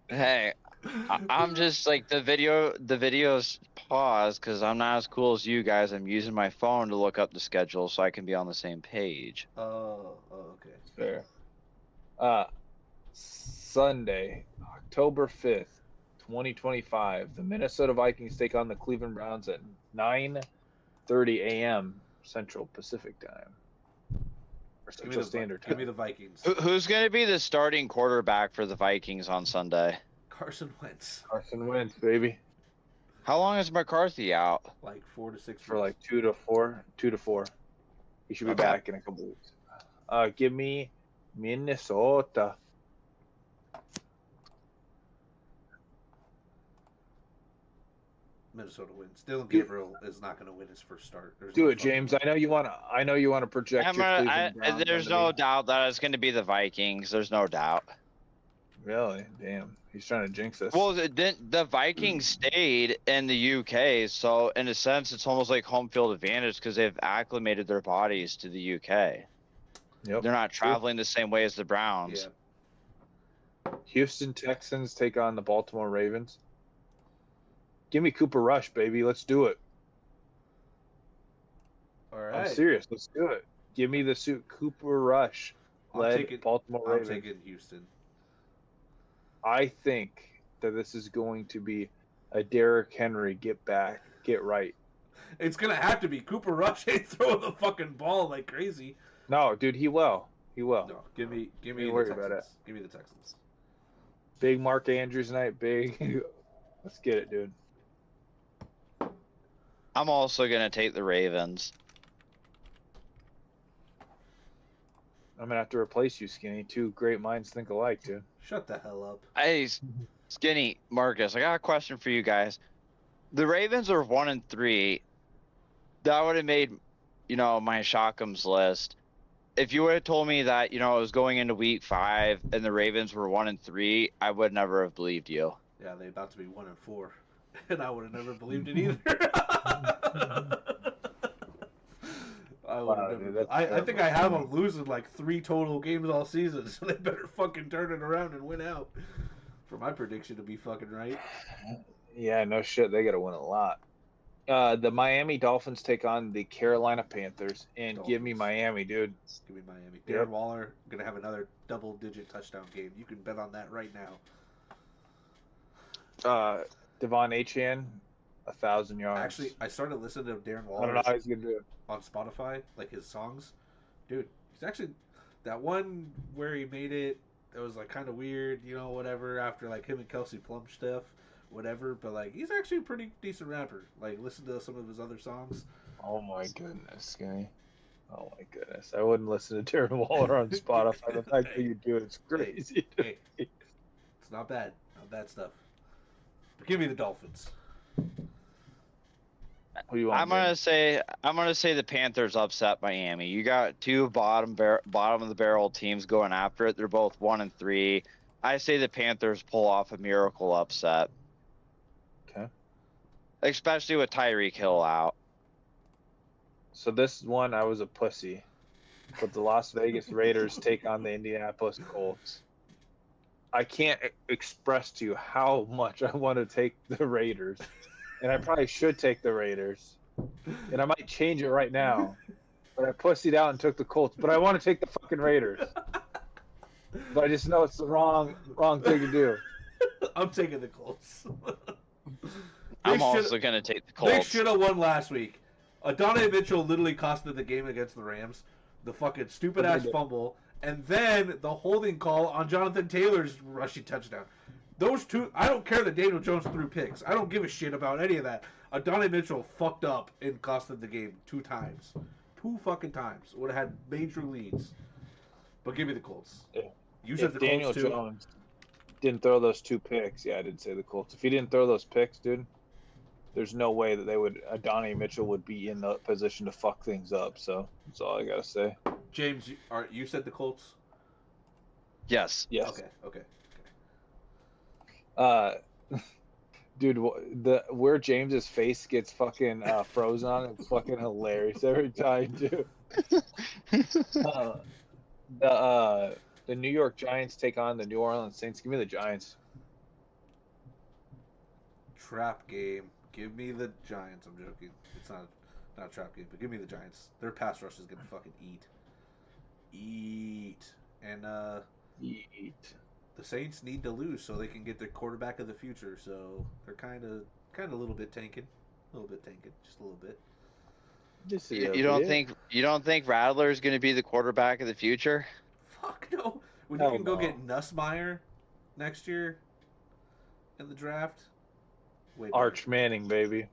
Hey, I'm just like the video's paused because I'm not as cool as you guys. I'm using my phone to look up the schedule so I can be on the same page. Oh, okay. Fair. Sunday, October 5th, 2025. The Minnesota Vikings take on the Cleveland Browns at 9:30 a.m. Central Pacific Time. or Central Standard Time. Give me the Vikings. Who's going to be the starting quarterback for the Vikings on Sunday? Carson Wentz. Carson Wentz, baby. How long is McCarthy out? Like 4 to 6 For weeks. like 2 to 4. 2 to 4. He should be back in a couple weeks. Give me Minnesota. Minnesota wins. Dylan Gabriel is not going to win his first start. Do it, James. I know you want to project your Cleveland Browns. There's no doubt that it's going to be the Vikings. There's no doubt. Really? Damn. He's trying to jinx us. Well, the Vikings stayed in the UK, so in a sense, it's almost like home field advantage because they've acclimated their bodies to the UK. Yep. They're not traveling the same way as the Browns. Yeah. Houston Texans take on the Baltimore Ravens. Give me Cooper Rush, baby. Let's do it. All right. I'm serious. Let's do it. Give me the suit Cooper Rush. Baltimore Ravens. I'm taking Houston. I think that this is going to be a Derrick Henry get right. It's going to have to be. Cooper Rush ain't throwing the fucking ball like crazy. No, dude, he will. No, give me the worry Texans. about it. Give me the Texans. Big Mark Andrews night, big. Let's get it, dude. I'm also going to take the Ravens. I'm going to have to replace you, Skinny. Two great minds think alike, dude. Shut the hell up. Hey, Skinny, Marcus, I got a question for you guys. The Ravens are 1-3. That would have made, my Shock'ems list. If you would have told me that, it was going into week 5 and the Ravens were 1-3, I would never have believed you. Yeah, they're about to be 1-4, and I would have never believed it either. I think I have them losing like 3 total games all season, so they better fucking turn it around and win out for my prediction to be fucking right. Yeah, no shit. They got to win a lot. The Miami Dolphins take on the Carolina Panthers, and Give me Miami, dude. Give me Miami. Darren Waller going to have another double-digit touchdown game. You can bet on that right now. Devon Achane, 1,000 yards. Actually, I started listening to Darren Waller. I don't know how he's going to do it. On Spotify, like his songs. Dude, he's actually, that one where he made it, it was like kind of weird, whatever, after like him and Kelsey Plum stuff, whatever, but like he's actually a pretty decent rapper. Like, listen to some of his other songs. Oh my goodness, Skinny. Oh my goodness. I wouldn't listen to Darren Waller on Spotify. The fact that you do it's crazy. Hey, it's not bad. Not bad stuff. But give me the Dolphins. Who do you want, I'm gonna say the Panthers upset Miami. You got two bottom of the barrel teams going after it. They're both 1-3. I say the Panthers pull off a miracle upset. Okay. Especially with Tyreek Hill out. So this one, I was a pussy, but the Las Vegas Raiders take on the Indianapolis Colts. I can't express to you how much I want to take the Raiders. And I probably should take the Raiders. And I might change it right now. But I pussied out and took the Colts. But I want to take the fucking Raiders. But I just know it's the wrong thing to do. I'm taking the Colts. I'm also going to take the Colts. They should have won last week. Adonai Mitchell literally costed the game against the Rams. The fucking stupid-ass fumble. And then the holding call on Jonathan Taylor's rushing touchdown. Those two, I don't care that Daniel Jones threw picks. I don't give a shit about any of that. Adonai Mitchell fucked up and costed the game 2 times. 2 fucking times. Would have had major leads. But give me the Colts. Yeah. You said the Daniel Colts too. Jones didn't throw those 2 picks. Yeah, I did say the Colts. If he didn't throw those picks, dude, there's no way that Adonai Mitchell would be in the position to fuck things up. So that's all I gotta say. James, you said the Colts? Yes. Yes. Okay. Dude, where James's face gets fucking frozen on, it's fucking hilarious every time, dude. The New York Giants take on the New Orleans Saints. Give me the Giants. Trap game. Give me the Giants. I'm joking. It's not a trap game, but give me the Giants. Their pass rush is gonna fucking eat. And Eat. the Saints need to lose so they can get their quarterback of the future. So they're kind of a little bit tanking, just a little bit. You don't think Rattler's going to be the quarterback of the future? Fuck no. When you can go get Nussmeier next year in the draft. Arch Manning, baby.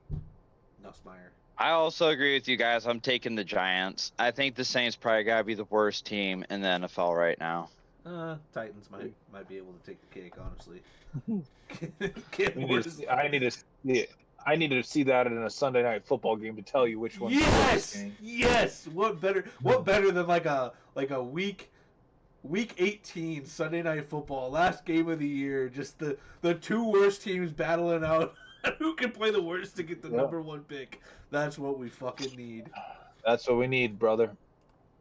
Nussmeier. I also agree with you guys. I'm taking the Giants. I think the Saints probably got to be the worst team in the NFL right now. Titans might be able to take the cake, honestly. I need to see it. I need to see that in a Sunday night football game to tell you which one. Yes. What better than like a week 18 Sunday night football, last game of the year, just the two worst teams battling out who can play the worst to get the number one pick. That's what we fucking need. That's what we need, brother.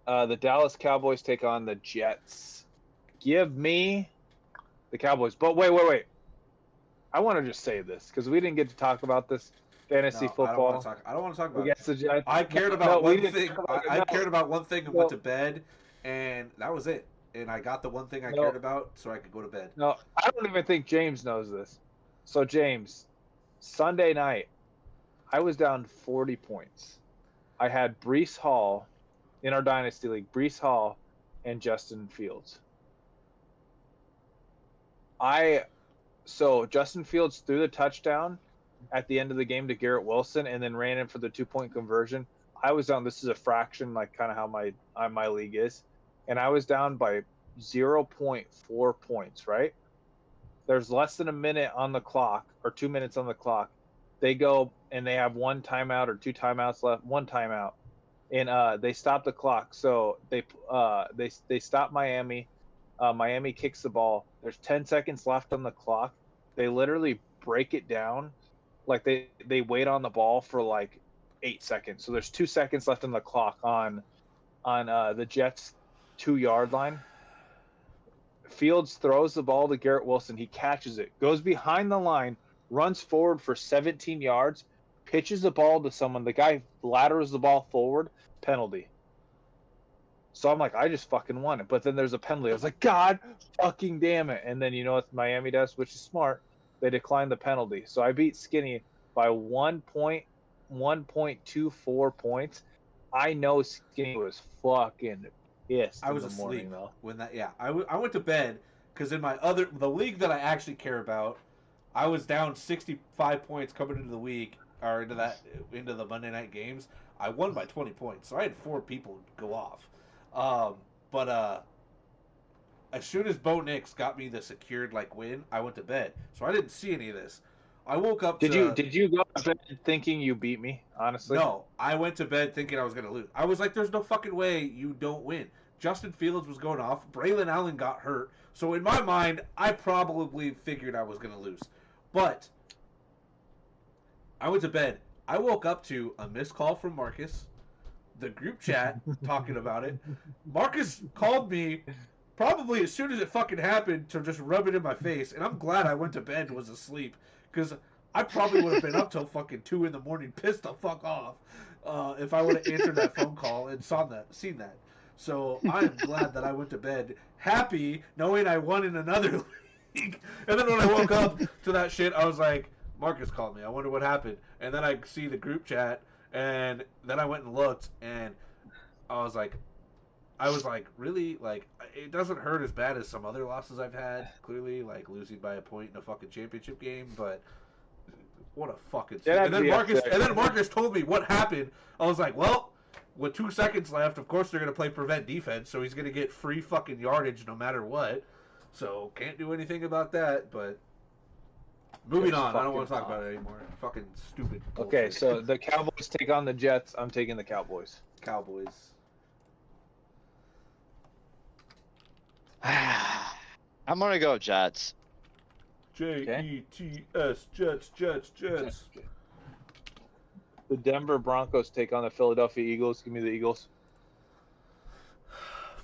The Dallas Cowboys take on the Jets. Give me the Cowboys. But wait. I want to just say this because we didn't get to talk about this fantasy football. I don't want to talk about it. The Jets. I cared about one thing. I cared about one thing and went to bed, and that was it. And I got the one thing I cared about, so I could go to bed. No, I don't even think James knows this. So, James, Sunday night, I was down 40 points. I had Breece Hall in our Dynasty League, Breece Hall and Justin Fields. So Justin Fields threw the touchdown at the end of the game to Garrett Wilson and then ran in for the 2-point conversion. I was down. This is a fraction, like kind of how my league is. And I was down by 0.4 points, right? There's less than a minute on the clock or 2 minutes on the clock. They go and they have one timeout or two timeouts left, one timeout. And they stop the clock. So they stop Miami. Miami kicks the ball. There's 10 seconds left on the clock. They literally break it down. Like they wait on the ball for like 8 seconds. So there's 2 seconds left on the clock on the Jets' 2-yard line. Fields throws the ball to Garrett Wilson. He catches it, goes behind the line, runs forward for 17 yards, pitches the ball to someone. The guy laterals the ball forward, penalty. So I'm like, I just fucking won it. But then there's a penalty. I was like, God fucking damn it. And then you know what Miami does, which is smart. They decline the penalty. So I beat Skinny by 1.24 points. I know Skinny was fucking pissed. I was in the morning, asleep though. when that. Yeah, I went to bed because in the league that I actually care about, I was down 65 points coming into the week or into the Monday night games. I won by 20 points, so I had 4 people go off. But as soon as Bo Nix got me the secured win, I went to bed. So I didn't see any of this. I woke up. Did you go to bed thinking you beat me? Honestly, no. I went to bed thinking I was gonna lose. I was like, "There's no fucking way you don't win." Justin Fields was going off. Braylon Allen got hurt. So in my mind, I probably figured I was gonna lose. But I went to bed. I woke up to a missed call from Marcus. The group chat talking about it. Marcus called me probably as soon as it fucking happened to just rub it in my face, and I'm glad I went to bed and was asleep because I probably would have been up till fucking 2 in the morning, pissed the fuck off, if I would have answered that phone call and seen that. So I am glad that I went to bed happy, knowing I won in another league. And then when I woke up to that shit, I was like, Marcus called me. I wonder what happened. And then I see the group chat. And then I went and looked, and I was like, really? It doesn't hurt as bad as some other losses I've had, clearly, losing by a point in a fucking championship game, but what a fucking... And then Marcus told me what happened. I was like, well, with 2 seconds left, of course they're going to play prevent defense, so he's going to get free fucking yardage no matter what. So, can't do anything about that, but... Moving on. I don't want to talk about it anymore. Fucking stupid bullshit. Okay, so the Cowboys take on the Jets. I'm taking the Cowboys. Cowboys. I'm going to go Jets. Jets, Jets. The Denver Broncos take on the Philadelphia Eagles. Give me the Eagles.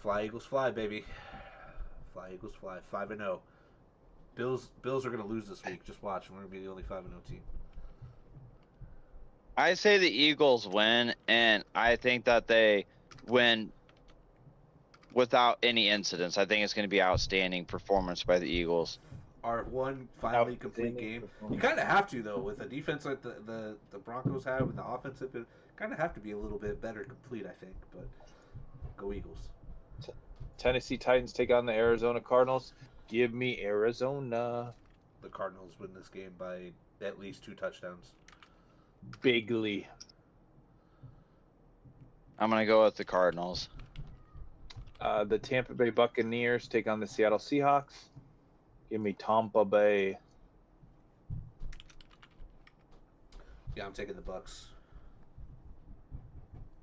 Fly, Eagles, fly, baby. Fly, Eagles, fly. 5-0. Bills are going to lose this week. Just watch. We're going to be the only 5-0 team. I say the Eagles win, and I think that they win without any incidents. I think it's going to be outstanding performance by the Eagles. our one finally complete game. You kind of have to, though, with a defense like the Broncos have and the offensive, kind of have to be a little bit better complete, I think. But go Eagles. Tennessee Titans take on the Arizona Cardinals. Give me Arizona. The Cardinals win this game by at least 2 touchdowns. Bigly. I'm going to go with the Cardinals. The Tampa Bay Buccaneers take on the Seattle Seahawks. Give me Tampa Bay. Yeah, I'm taking the Bucks.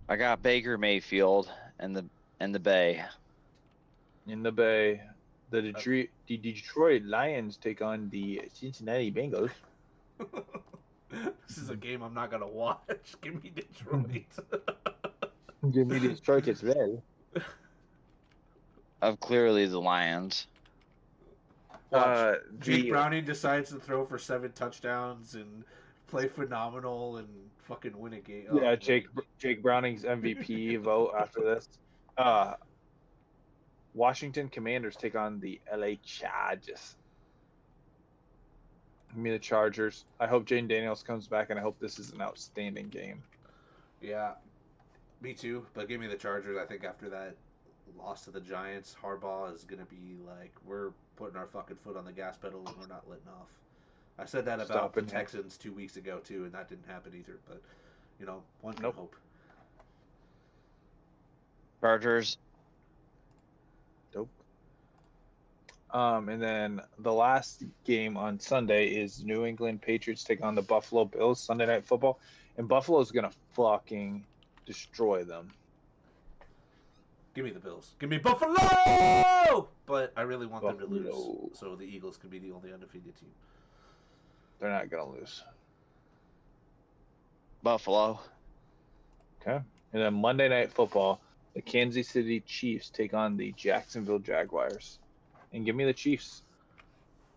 I got Baker Mayfield and the Bay. In the Bay. The Detroit Lions take on the Cincinnati Bengals. This is a game I'm not going to watch. Give me Detroit. Give me Detroit as well. Of clearly the Lions. Jake Browning decides to throw for 7 touchdowns and play phenomenal and fucking win a game. Yeah, Jake Browning's MVP vote after this. Washington Commanders take on the LA Chargers. Give me the Chargers. I hope Jane Daniels comes back, and I hope this is an outstanding game. Yeah, me too. But give me the Chargers. I think after that loss to the Giants, Harbaugh is going to be like, we're putting our fucking foot on the gas pedal and we're not letting off. I said that about the Texans 2 weeks ago, too, and that didn't happen either. But, one can hope. Chargers. Dope. And then the last game on Sunday is New England Patriots take on the Buffalo Bills, Sunday Night Football. And Buffalo's going to fucking destroy them. Give me the Bills. Give me Buffalo! But I really want them to lose, so the Eagles can be the only undefeated team. They're not going to lose. Buffalo. Okay. And then Monday Night Football, the Kansas City Chiefs take on the Jacksonville Jaguars. And give me the Chiefs.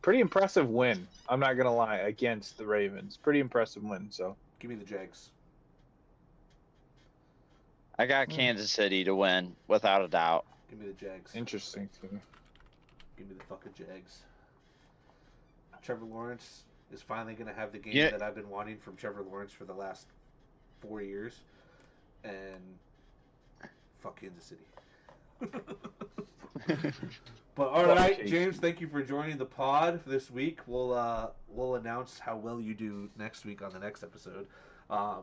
Pretty impressive win. I'm not going to lie, against the Ravens. Pretty impressive win, so. Give me the Jags. I got Kansas City to win, without a doubt. Give me the Jags. Interesting. Give me the fucking Jags. Trevor Lawrence is finally going to have the game that I've been wanting from Trevor Lawrence for the last 4 years. And fuck Kansas City. But all right, James, thank you for joining the pod this week. We'll announce how well you do next week on the next episode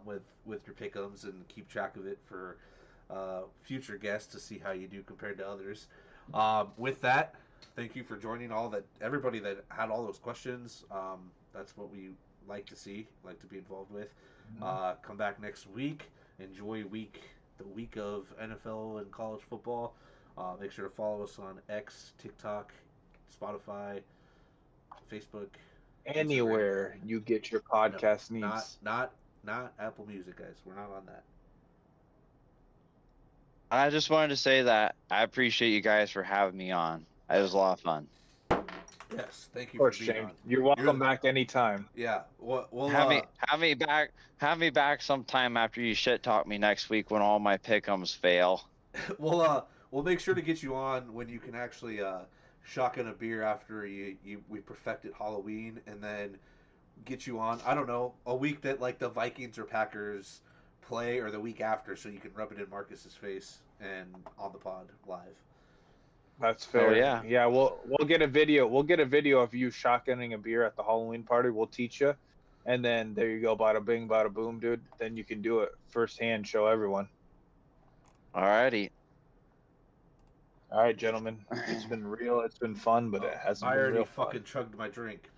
with your pick'ems and keep track of it for future guests to see how you do compared to others. With that, thank you for joining everybody that had all those questions. That's what we like to see, like to be involved with. Come back next week. Enjoy the week of NFL and college football. Make sure to follow us on X, TikTok, Spotify, Facebook, anywhere Instagram. You get your podcast needs. Not Apple Music, guys. We're not on that. I just wanted to say that I appreciate you guys for having me on. It was a lot of fun. Yes, thank you for being being on. You're welcome back anytime. Yeah, we'll have me back. Have me back sometime after you shit talk me next week when all my pick'ems fail. We'll make sure to get you on when you can actually shotgun a beer after we perfected Halloween, and then get you on. I don't know, a week that like the Vikings or Packers play, or the week after, so you can rub it in Marcus's face and on the pod live. That's fair. Oh, yeah. Yeah, we'll get a video. We'll get a video of you shotgunning a beer at the Halloween party. We'll teach you, and then there you go, bada bing, bada boom, dude. Then you can do it firsthand. Show everyone. Alrighty. All right, gentlemen. It's been real. It's been fun, but it hasn't been real fun. I already fucking chugged my drink.